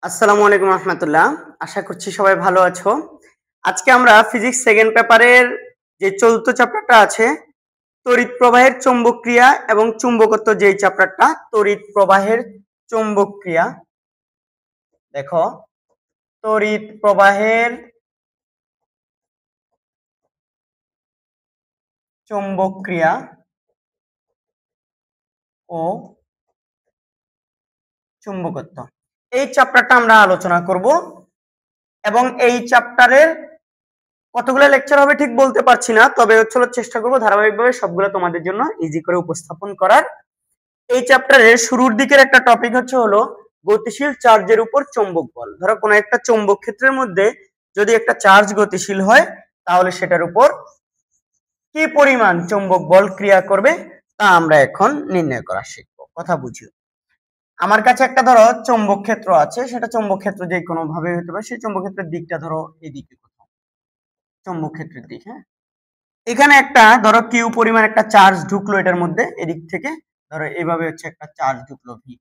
আসসালামু আলাইকুম রহমতুল্লাহ। আশা করছি সবাই ভালো আছো। আজকে আমরা ফিজিক্স সেকেন্ড পেপারের যে চতুর্থ চ্যাপ্টারটা আছে, তড়িৎ প্রবাহের চৌম্বক ক্রিয়া এবং চুম্বকত্ব, যেই চ্যাপ্টারটা তড়িৎ প্রবাহের চৌম্বক ক্রিয়া। দেখো, তড়িৎ প্রবাহের চৌম্বক ক্রিয়া ও চুম্বকত্ব, এই চ্যাপ্টারটা আমরা আলোচনা করব এবং এই চ্যাপ্টারের কতগুলো লেকচার হবে ঠিক বলতে পারছি না, তবে হচ্ছে চেষ্টা করবো ধারাবাহিকভাবে সবগুলো তোমাদের জন্য ইজি করে উপস্থাপন করার। এই চ্যাপ্টারের শুরুর দিকের একটা টপিক হলো গতিশীল চার্জের উপর চৌম্বক বল। ধরো কোনো একটা চৌম্বক ক্ষেত্রের মধ্যে যদি একটা চার্জ গতিশীল হয়, তাহলে সেটার উপর কি পরিমাণ চৌম্বক বল ক্রিয়া করবে তা আমরা এখন নির্ণয় করা শিখবো। কথা বুঝিও। আমার কাছে একটা ধরো চৌম্বক ক্ষেত্র আছে, সেটা চৌম্বক ক্ষেত্র যে কোনো ভাবে হতে পারে। সেই চৌম্বক ক্ষেত্রের দিকটা ধরো এদিকে, কোথাও চৌম্বক ক্ষেত্রের দিক। হ্যাঁ, এখানে একটা ধরো কিউ পরিমাণ একটা চার্জ ঢুকলো এটার মধ্যে, এদিক থেকে ধরো এইভাবে হচ্ছে একটা চার্জ ঢুকলো ভি।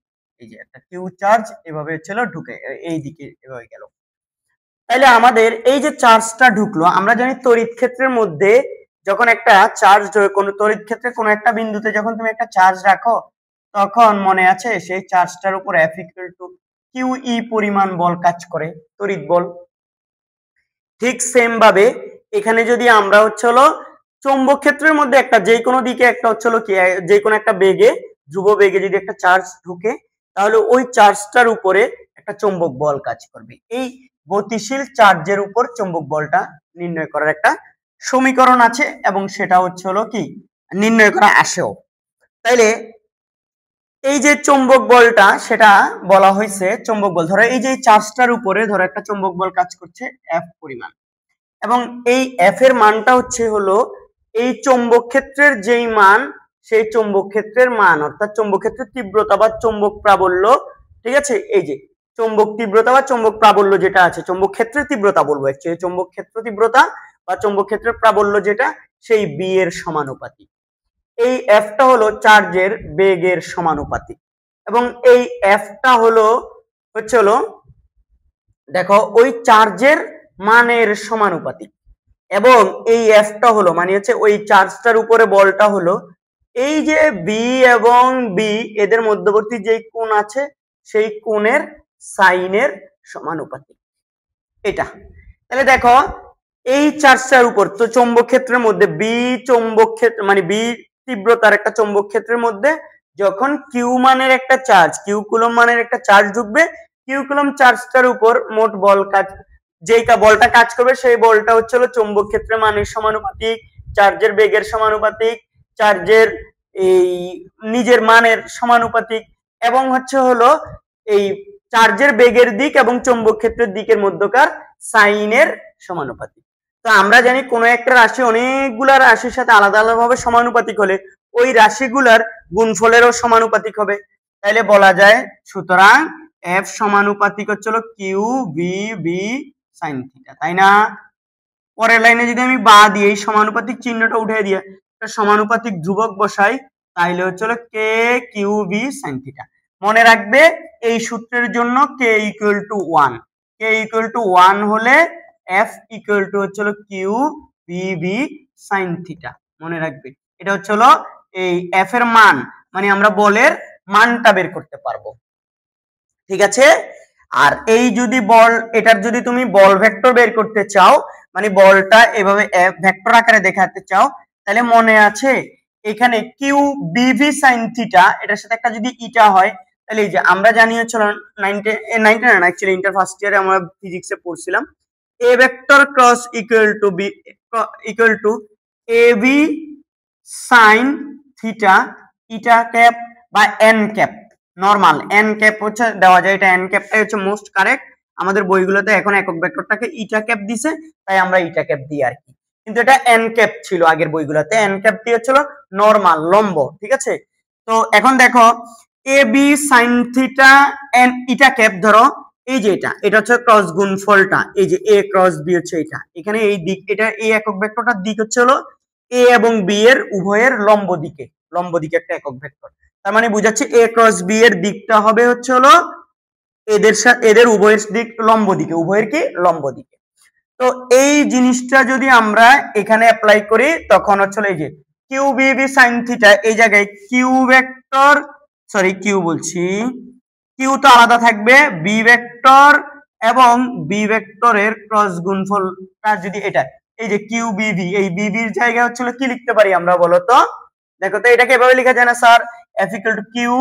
এই যে একটা কিউ চার্জ এভাবে ছিল ঢুকে এই দিকে এভাবে গেল। তাইলে আমাদের এই যে চার্জটা ঢুকলো, আমরা জানি তড়িৎ ক্ষেত্রের মধ্যে যখন একটা চার্জ কোনো তড়িৎ ক্ষেত্রে কোনো একটা বিন্দুতে যখন তুমি একটা চার্জ রাখো, তখন মনে আছে সেই চার্জটার উপর F equal to q E পরিমাণ বল কাজ করে, তড়িৎ বল। ঠিক সেম ভাবে এখানে যদি আমরা চৌম্বক ক্ষেত্রের মধ্যে একটা যে কোনো দিকে একটা কি যে কোনো একটা বেগে, ধ্রুব বেগে যদি একটা চার্জ ঢুকে, তাহলে ওই চার্জটার উপরে একটা চৌম্বক বল কাজ করবে। এই গতিশীল চার্জের উপর চৌম্বক বলটা নির্ণয় করার একটা সমীকরণ আছে এবং সেটা কি নির্ণয় করা আসেও। তাইলে এই যে চৌম্বক বলটা, সেটা বলা হয়েছে চৌম্বক বল। ধরো এই যে চার্জটার উপরে ধরো একটা চৌম্বক বল কাজ করছে এফ পরিমাণ, এবং এই এফ এর মানটা হলো এই চৌম্বক ক্ষেত্রের যেই মান, সেই চৌম্বক ক্ষেত্রের মান, অর্থাৎ চৌম্বক ক্ষেত্রের তীব্রতা বা চৌম্বক প্রাবল্য। ঠিক আছে, এই যে চৌম্বক তীব্রতা বা চৌম্বক প্রাবল্য যেটা আছে, চৌম্বক ক্ষেত্রের তীব্রতা বলবো অ্যাকচুয়ালি, চৌম্বক ক্ষেত্র তীব্রতা বা চৌম্বক ক্ষেত্রের প্রাবল্য যেটা, সেই বি এর সমানুপাতিক। এই এফটা হলো চার্জের বেগের সমানুপাতিক, এবং এই এফটা হলো দেখো ওই চার্জের মানের সমানুপাতিক। এবং এই এফটা হলো মানে ওই চার্জটার উপরে বলটা হলো এই যে বি এবং বি এদের মধ্যবর্তী যে কোণ আছে, সেই কোণের সাইনের সমানুপাতিক এটা। তাহলে দেখো এই চার্জটার উপর তো চৌম্বক ক্ষেত্রের মধ্যে বি চৌম্বক ক্ষেত্র মানে বি তীব্রতার একটা চৌম্বক ক্ষেত্রের মধ্যে যখন কিউ মানের একটা চার্জ, কিউ কুলম মানের একটা চার্জ ঢুকবে, কিউ কুলম চার্জটার উপর মোট বল কাজ, যেই বলটা কাজ করবে সেই বলটা হলো চৌম্বক ক্ষেত্রের মানের সমানুপাতিক, চার্জের বেগের সমানুপাতিক, চার্জের এই নিজের মানের সমানুপাতিক, এবং হলো এই চার্জের বেগের দিক এবং চৌম্বক ক্ষেত্রের দিকের মধ্যকার সাইনের সমানুপাতিক। তো আমরা জানি কোন একটা রাশি অনেকগুলা রাশির সাথে আলাদা আলাদা ভাবে সমানুপাতিক হলে ওই রাশিগুলার গুণফলেরও সমানুপাতিক হবে। তাইলে বলা যায় সুতরাং এফ সমানুপাতিক হলো q B B sine theta, তাই না? পরের লাইনে যদি আমি বা দিয়ে এই সমানুপাতিক চিহ্নটা উঠে দিয়ে একটা সমানুপাতিক ধ্রুবক বসাই, তাইলে K Q B sine theta. মনে রাখবে এই সূত্রের জন্য K equal to 1, K equal to 1 হলে F equal to Q B B sine theta. মনে রাখবে এটা এই এফ এর মান, মানে আমরা বলের মানটা বের করতে পারবো। ঠিক আছে, আর এই যদি বল, এটার যদি তুমি বল ভেক্টর বের করতে চাও, মানে বলটা এভাবে ভেক্টর আকারে দেখাতে চাও, তাহলে মনে আছে এখানে কিউ বিভি সাইন থিটা, এটার সাথে একটা যদি ইটা হয়, তাহলে এই যে আমরা জানি 99 অ্যাকচুয়ালি ইন্টার ফার্স্ট ইয়ারে আমরা ফিজিক্সে পড়ছিলাম, A vector cross equal to B equal to A B sine theta eta cap বা N cap. Normal N cap দেওয়া যায়, এটা এন ক্যাপটাই মোস্ট কারেক্ট। আমাদের বইগুলোতে এখন একক ভেক্টরটাকে ইটা ক্যাপ দিছে, তাই আমরা ইটা ক্যাপ দিই আর কি, কিন্তু এটা এন ক্যাপ ছিল আগের বইগুলোতে। এন ক্যাপ দিয়ে নরমাল লম্ব। ঠিক আছে, তো এখন দেখো এ বি সাইন থিটা এন ইটা ক্যাপ, ধরো এই যে এটা ক্রস গুণফলটা, এই যে এ ক্রস বি এটা, এখানে এই দিক, এটা এই একক ভেক্টরটার দিক এ এবং বি এর উভয়ের লম্ব দিকে একটা একক ভেক্টর। তার মানে বুঝাচ্ছে এ ক্রস বি এর দিকটা হবে এদের উভয়ের দিক লম্ব দিকে, উভয়ের কি লম্ব দিকে। তো এই জিনিসটা যদি আমরা এখানে অ্যাপ্লাই করি তখন হচ্ছে এই যে কিউ বিবি সাইন থিটা, এই জায়গায় কিউ ভেক্টর, সরি কিউ বলছি, কিউ তো আলাদা থাকবে, বি ভেক্টর এবং বি ভেক্টরের ক্রস গুণফলটা যদি এটা, এই যে কিউ বিবি, এই বিবির জায়গায় হচ্ছে কি লিখতে পারি আমরা বলো তো? দেখো তো এটাকে এভাবে লেখা যায় না sir, F equal to q,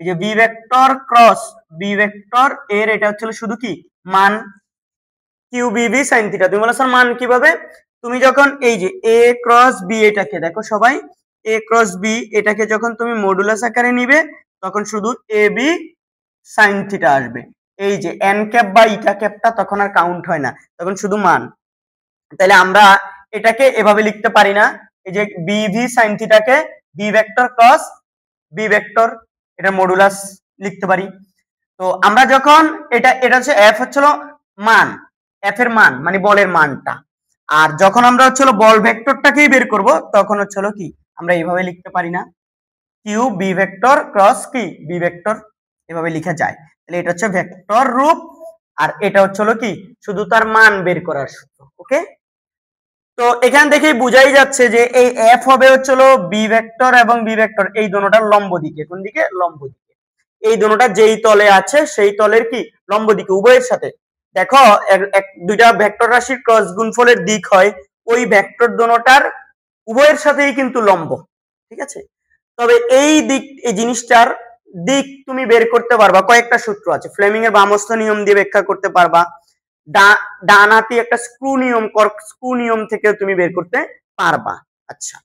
এই যে B vector cross B vector এর এটা হচ্ছে শুধু কি মান কিউ বিবি সাইন থিটা। তুমি বলো স্যার মান কিভাবে? তুমি যখন এই যে এ ক্রস বি, এটাকে দেখো সবাই, এ ক্রস বি এটাকে যখন তুমি মডুলাস আকারে নিবে তখন শুধু এ বি সাইন থিটা আসবে। এই যে এন ক্যাপ বা ইটা ক্যাপটা তখন আর কাউন্ট হয় না, তখন শুধু মান। তাহলে আমরা এটাকে এভাবে লিখতে পারি না, এই যে বি ভি সাইন থিটাকে B vector cross B vector এটা মডুলাস লিখতে পারি। তো আমরা যখন এটা হচ্ছে এফ হচ্ছিল মান, এফ এর মান মানে বলের মানটা, আর যখন আমরা হচ্ছিল বল ভেক্টরটাকেই বের করব তখন হচ্ছিল কি আমরা এইভাবে লিখতে পারি না, কিউ বি ভেক্টর ক্রস কি বি ভেক্টর, এভাবে লেখা যায়। তাহলে এটা হচ্ছে ভেক্টর রূপ, আর এটা হচ্ছিল কি শুধু তার মান বের করার সূত্র। ওকে, তো এখান থেকেই বোঝাই যাচ্ছে যে এই এফ হবে হচ্ছিল বি ভেক্টর এবং বি ভেক্টর এই দুটোটার লম্ব দিকে। কোন দিকে? লম্ব দিকে। এই দুটোটা যেই তলে আছে সেই তলের কি লম্ব দিকে, উভয়ের সাথে। দেখো দুইটা ভেক্টর রাশির ক্রস গুণফলের দিক হয় ওই ভেক্টর দুটোটার উভয়ের সাথেই কিন্তু লম্ব, ঠিক আছে? তবে এই দিক, এই জিনিসটার দিক তুমি বের করতে পারবা, কয়েকটা সূত্র আছে। ফ্লেমিং এর বামস্থ নিয়ম দিয়ে ব্যাখ্যা করতে পারবা, ডান হাতি একটা স্ক্রু নিয়ম, স্ক্রু নিয়ম থেকে তুমি বের করতে পারবা। আচ্ছা,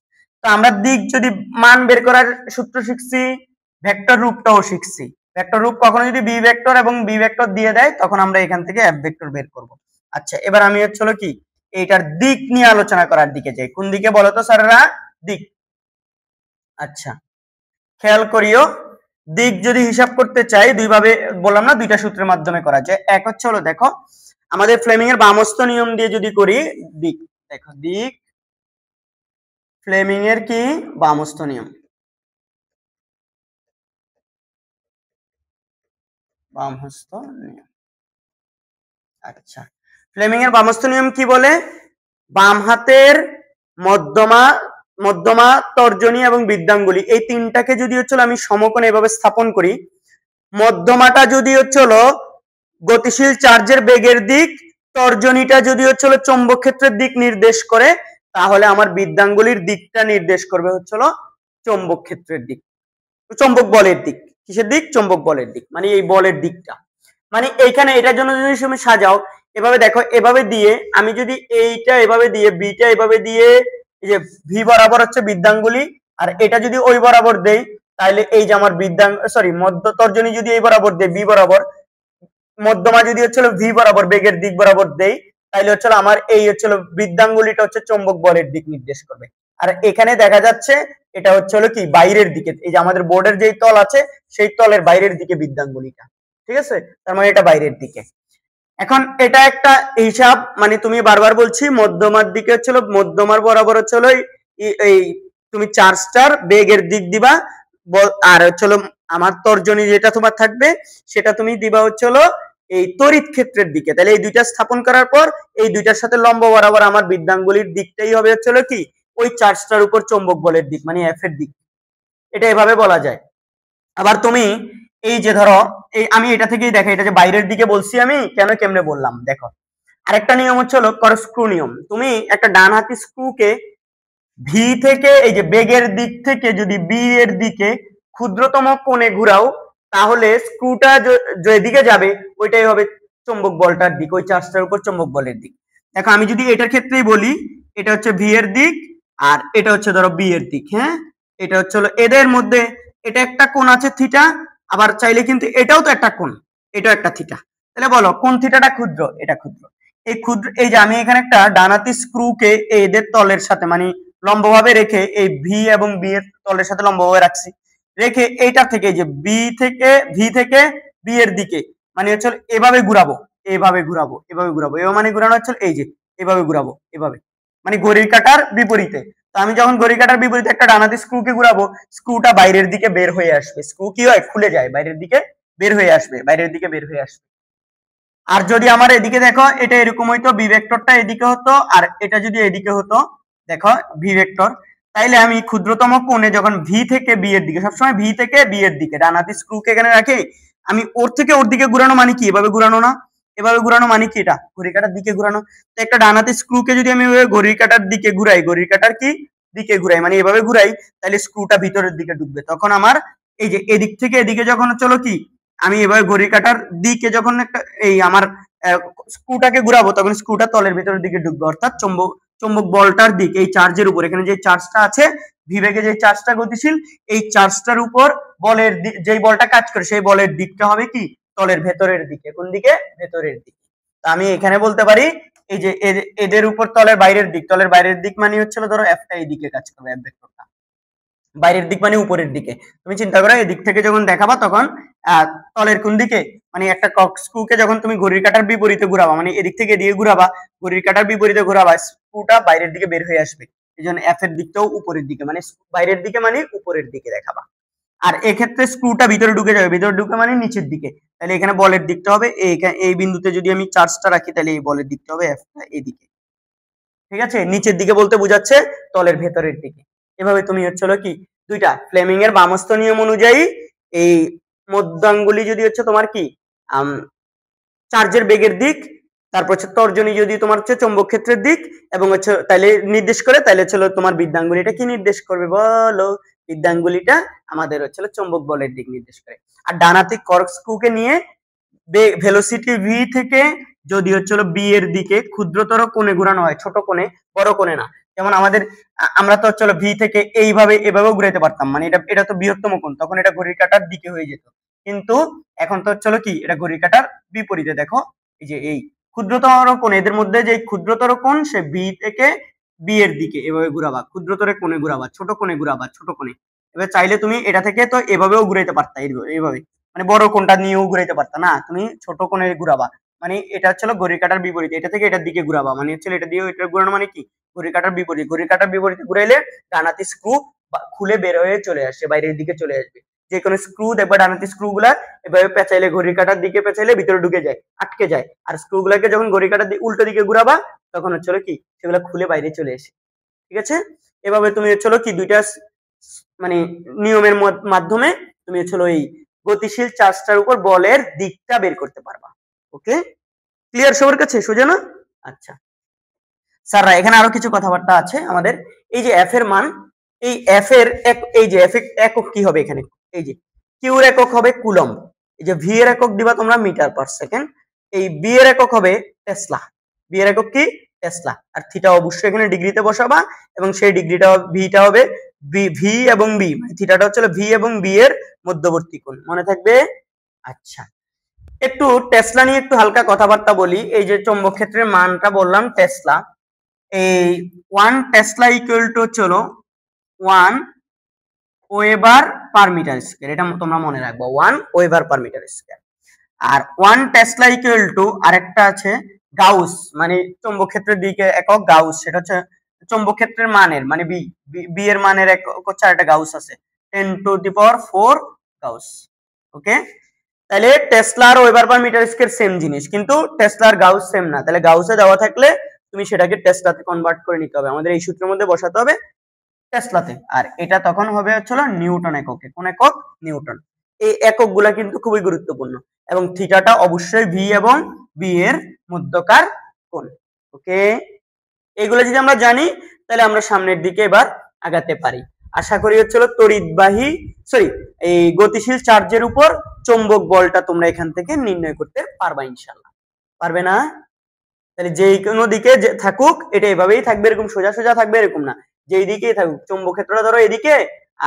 তো আমরা দিক যদি মান বের করার সূত্র শিখছি, ভেক্টর রূপটাও শিখছি। ভেক্টর রূপ কখনো যদি বি ভেক্টর এবং বি ভেক্টর দিয়ে দেয় তখন আমরা এখান থেকে এফ ভেক্টর বের করব। আচ্ছা, এবার আমি হচ্ছে কি এইটার দিক নিয়ে আলোচনা করার দিকে যাই। কোন দিকে বলো তো স্যারেরা? দিক। আচ্ছা, খেয়াল করিও, দিক যদি হিসাব করতে চাই দুইভাবে বললাম না, দুইটা সূত্রের মাধ্যমে করা যায়। এক হচ্ছে হলো দেখো আমাদের ফ্লেমিং এর বামস্থ নিয়ম দিয়ে যদি করি দিক, দেখো দিক ফ্লেমিং এর কি বামস্থ নিয়ম, বামহস্ত নিয়ম। আচ্ছা, ফ্লেমিং এর বামস্থ নিয়ম কি বলে? বাম হাতের মধ্যমা, মধ্যমা, তর্জনী এবং বৃদ্ধাঙ্গুলি এই তিনটাকে যদি হচ্ছে আমি সমকোণে এভাবে স্থাপন করি, মধ্যমাটা যদি হচ্ছে গতিশীল চার্জের বেগের দিক, তর্জনীটা যদি হচ্ছে চৌম্বক ক্ষেত্রের দিক নির্দেশ করে, তাহলে আমার বৃদ্ধাঙ্গুলির দিকটা নির্দেশ করবে হচ্ছে চৌম্বক ক্ষেত্রের দিক, চৌম্বক বলের দিক। কিসের দিক? চৌম্বক বলের দিক, মানে এই বলের দিকটা। মানে এইখানে এটার জন্য যদি তুমি সাজাও এভাবে, দেখো এভাবে দিয়ে আমি যদি এইটা এভাবে দিয়ে বিটা এভাবে দিয়ে এই যে ভি বরাবর হচ্ছে বৃদ্ধাঙ্গুলি, আর এটা যদি ওই বরাবর দেই তাহলে এই যে আমার সরি মধ্য তর্জনী যদি এই বরাবর দেই বি বরাবর, মধ্যমা যদি হচ্ছে ভি বরাবর বেগের দিক বরাবর দেই তাহলে হচ্ছে আমার এই হচ্ছে বৃদ্ধাঙ্গুলিটা হচ্ছে চৌম্বক বলের দিক নির্দেশ করবে। আর এখানে দেখা যাচ্ছে এটা হচ্ছে কি বাইরের দিকে, এই যে আমাদের বোর্ডের যেই তল আছে সেই তলের বাইরের দিকে বৃদ্ধাঙ্গুলিটা, ঠিক আছে? তার মানে এটা বাইরের দিকে। এখন এটা একটা হিসাব, মানে তুমি বারবার বলছি মধ্যমার দিকে হচ্ছিল, মধ্যমার বরাবর হচ্ছিল এই তুমি চার্জটার বেগের দিক দিবা, আর হচ্ছিল আমার তর্জনী যেটা তোমার থাকবে সেটা তুমি দিবা হচ্ছিল এই তড়িৎ ক্ষেত্রের দিকে। তাহলে এই দুইটা স্থাপন করার পর এই দুইটার সাথে লম্ব বরাবর আমার বৃদ্ধাঙ্গুলির দিকটাই হবে হচ্ছিল কি ওই চার্জটার উপর চৌম্বক বলের দিক, মানে এফ এর দিক। এটা এভাবে বলা যায়। আবার তুমি এই যে ধরো এই আমি এটা থেকেই দেখো, এটা যে বাইরের দিকে বলছি আমি কেন কেমনে বললাম দেখো। আরেকটা নিয়ম হচ্ছে স্ক্রু নিয়ম। তুমি একটা ডান হাতি স্ক্রুকে ভি থেকে এই যে বেগের দিক থেকে যদি বি এর দিকে ক্ষুদ্রতম কোণে ঘুরাও তাহলে স্ক্রুটা যেদিকে যাবে ওইটাই হবে চৌম্বক বলটার দিক, ওই চার্জটার উপর চৌম্বক বলের দিক। দেখো আমি যদি এটার ক্ষেত্রেই বলি, এটা হচ্ছে ভি এর দিক আর এটা হচ্ছে ধরো বি এর দিক। হ্যাঁ, এটা হচ্ছে এদের মধ্যে এটা একটা কোণ আছে থিটা, আবার চাইলে কিন্তু এটাও তো একটা কোণ, এটাও একটা থিটা। তাহলে বলো কোন থিটাটা ক্ষুদ্র? এটা ক্ষুদ্র। এই ক্ষুদ্র, এই যে আমি এখানে একটা ডানাতি স্ক্রুকে এদের তলের সাথে মানে লম্বভাবে রেখে এই ভি এবং বি এর তলের সাথে লম্বভাবে রাখছি, রেখে এইটা থেকে যে ভি থেকে বি এর দিকে মানে হচ্ছে এভাবে ঘুরাবো, এভাবে ঘুরাবো, এভাবে ঘুরাবো, এভাবে মানে ঘুরানো হচ্ছে এই যে এভাবে ঘুরাবো, এভাবে মানে ঘড়ির কাঁটার বিপরীতে। তো আমি যখন ঘড়ির কাঁটার বিপরীতে একটা ডানাতি স্ক্রুকে ঘুরাবো, স্ক্রুটা বাইরের দিকে বের হয়ে আসবে, স্ক্রু কি হয় খুলে যায়, বাইরের দিকে বের হয়ে আসবে, বাইরের দিকে বের হয়ে আসবে। আর যদি আমার এদিকে দেখো এটা এরকম হইতো, বি ভেক্টরটা এদিকে হতো আর এটা যদি এদিকে হতো, দেখো ভি ভেক্টর, তাইলে আমি ক্ষুদ্রতম কোণে যখন ভি থেকে বি এর দিকে, সবসময় ভি থেকে বি এর দিকে ডান হাতি স্ক্রুকে এখানে রাখে আমি ওর থেকে ওর দিকে ঘুরানো মানে কি, এভাবে ঘুরানো না, এভাবে ঘুরানো মানে কি, এটা ঘড়ির কাঁটার দিকে ঘুরানো। তো একটা ডান হাতি স্ক্রুকে যদি আমি ঘড়ির কাঁটার দিকে ঘুরাই, ঘড়ির কাঁটার কি দিকে ঘুরাই মানে এভাবে ঘুরাই, তাহলে স্ক্রুটা ভিতরের দিকে ঢুকবে। তখন আমার এই যে এদিক থেকে এদিকে যখন চলো কি আমি এভাবে ঘড়ির কাঁটার দিকে যখন একটা এই আমার স্ক্রুটাকে ঘুরাবো, তখন স্ক্রুটা তলের ভিতরের দিকে ঢুকবে, অর্থাৎ চুম্বক চুম্বক বলটার দিক, এই চার্জের উপর, এখানে যে চার্জটা আছে বিবেকে যে চার্জটা গতিশীল, এই চার্জটার উপর বলের যেই বলটা কাজ করে সেই বলের দিকটা হবে কি তলের ভেতরের দিকে। কোন দিকে? ভেতরের দিকে। তো আমি এখানে বলতে পারি এই যে এদের উপর তলের বাইরের দিক, তলের বাইরের দিক মানে হচ্ছিল ধরো এফটা এই দিকে কাজ করবে, এফ ভেক্টরটা বাইরের দিক মানে উপরের দিকে। তুমি চিন্তা করো এদিক থেকে যখন দেখাবা তখন তলের কোন দিকে, মানে একটা কক স্ক্রুকে যখন তুমি ঘড়ির কাঁটার বিপরীতে ঘুরাবা, মানে এদিক থেকে এদিকে ঘুরাবা, ঘড়ির কাঁটার বিপরীতে ঘুরাবা, স্ক্রুটা বাইরের দিকে বের হয়ে আসবে। এই জন্য এফ এর দিকটাও উপরের দিকে, মানে বাইরের দিকে মানে উপরের দিকে দেখাবা। আর এক্ষেত্রে স্ক্রুটা ভিতরে ঢুকে যাবে, ভিতরে ঢুকে মানে নিচের দিকে, তাহলে এখানে বলের দিকটা হবে এই বিন্দুতে যদি আমি চার্জটা রাখি তাহলে এই বলের দিকটা হবে এফটা এইদিকে। ঠিক আছে, নিচের দিকে বলতে বোঝাচ্ছে তলের ভেতরের দিকে। এভাবে তুমি হচ্ছিল কি দুইটা ফ্লেমিং এর বামস্থ নিয়ম অনুযায়ী এই মধ্যাঙ্গুলি যদি হচ্ছে তোমার কি চার্জের বেগের দিক, তারপর হচ্ছে তর্জনী যদি তোমার হচ্ছে চৌম্বক ক্ষেত্রের দিক এবং হচ্ছে তাইলে নির্দেশ করে, তাইলে হচ্ছে তোমার বৃদ্ধাঙ্গুলিটা কি নির্দেশ করবে বলো? বৃদ্ধাঙ্গুলিটা আমাদের হচ্ছে চৌম্বক বলের দিক নির্দেশ করে। আর ডানাতে কর্কস্ক্রুকে নিয়ে ভেলোসিটি ভি থেকে যদি হচ্ছে বি এর দিকে ক্ষুদ্রতর কোণে ঘুরানো হয়, ছোট কোণে, বড় কোণে না। যেমন আমাদের আমরা তো হচ্ছে ভি থেকে এইভাবে এভাবেও ঘুরাইতে পারতাম, মানে এটা তো বৃহত্তম কোণ, তখন এটা ঘড়ির কাঁটার দিকে হয়ে যেত। কিন্তু এখন তো হচ্ছে কি এটা ঘড়ির কাঁটার বিপরীতে। দেখো এই যে এই ক্ষুদ্রতর কোণ, এদের মধ্যে যে ক্ষুদ্রতর কোণ সে বি থেকে বি এর দিকে এভাবে ঘুরাবা, ক্ষুদ্রতর কোণে ঘুরাবা, ছোট কোণে ঘুরাবা, ছোট কোণে। এবার চাইলে তুমি এটা থেকে তো এভাবেও ঘুরাইতে পারতা, এইভাবে মানে বড় কোণটা নিয়েও ঘুরাইতে পারতা না, তুমি ছোট কোণে ঘুরাবা, মানে এটা হচ্ছে ঘড়ির কাঁটার বিপরীতে, এটা থেকে এটার দিকে ঘুরাবা, মানে হচ্ছে এটা দিয়ে এটা ঘুরানো মানে কি ঘড়ির কাঁটার বিপরীত। ঘড়ির কাঁটার বিপরীতে ঘুরাইলে ডানাতি স্ক্রু খুলে বের হয়ে চলে আসে, বাইরের দিকে চলে আসবে। যে কোনো স্ক্রু দেখবা ডানাতি স্ক্রু গুলা এভাবে পেঁচাইলে ঘড়ির কাঁটার দিকে পেঁচাইলে ভিতরে ঢুকে যায়, আটকে যায়। আর স্ক্রু গুলাকে যখন ঘড়ির কাঁটার উল্টো দিকে ঘুরাবা তখন হচ্ছে কি সেগুলো খুলে বাইরে চলে আসে। ঠিক আছে, এভাবে তুমি হচ্ছে কি দুইটা মানে নিয়মের মাধ্যমে তুমি হচ্ছে এই গতিশীল চার্জটার উপর বলের দিকটা বের করতে পারবা। ওকে, ক্লিয়ার সবার কাছে? সোজা না? আচ্ছা স্যাররা, এখানে আরো কিছু কথাবার্তা আছে আমাদের। এই যে এফ এর মান, এই এফ এর এই যে এফ একক কি হবে এখানে, এই যে কিউর একক হবে কুলম্ব, এই যে ভি এর একক দিবা তোমরা মিটার পার সেকেন্ড, এই বি এর একক হবে টেসলা, বি এর একক কি টেসলা, আর থিটা অবশ্যই এখানে ডিগ্রিতে বসাবা এবং সেই ডিগ্রিটা ভিটা হবে ভি এবং বি, মানে থিটাটা হচ্ছে ভি এবং বি এর মধ্যবর্তী কোণ, মনে থাকবে? আচ্ছা, একটু টেসলা নিয়ে একটু হালকা কথাবার্তা বলি। এই যে চৌম্বক ক্ষেত্রের মানটা বললাম টেসলা, এই 1 টেসলা ইকুয়াল টু হলো 1 ওয়েবার পার মিটার স্কয়ার, এটা তোমরা মনে রাখবো 1 ওয়েবার পার মিটার স্কয়ার। আর 1 টেসলা ইকুয়াল টু আরেকটা আছে গাউস, মানে চৌম্বক ক্ষেত্রের দিকে একক গাউস, সেটা হচ্ছে চৌম্বক ক্ষেত্রের মানের মানে বি, বি এর মানের একক হচ্ছে একটা গাউস আছে 10⁴ গাউস। ওকে, তাহলে টেসলার weber per metre square same জিনিস, কিন্তু টেসলার গাউস সেম না। তাহলে গাউসে দেওয়া থাকলে তুমি সেটাকে টেসলাতে কনভার্ট করে নিতে হবে, আমাদের এই সূত্রের মধ্যে বসাতে হবে টেসলাতে, আর এটা তখন হবে হচ্ছিল নিউটন এককে। কোন একক? নিউটন। এই একক গুলা কিন্তু খুবই গুরুত্বপূর্ণ, এবং থিটাটা অবশ্যই ভি এবং বি এর মধ্যকার কোণ। ওকে, এগুলো যদি আমরা জানি তাহলে আমরা সামনের দিকে এবার আগাতে পারি। আশা করি হচ্ছিল তড়িৎবাহী এই গতিশীল চার্জের উপর চৌম্বক বলটা তোমরা এখান থেকে নির্ণয় করতে পারবা ইনশাআল্লাহ। পারবে না? তাহলে যেই কোনো দিকে থাকুক এটা এভাবেই থাকবে, এরকম সোজা সোজা থাকবে এরকম না, যেই দিকেই থাকুক চৌম্বক ক্ষেত্রটা ধরো এদিকে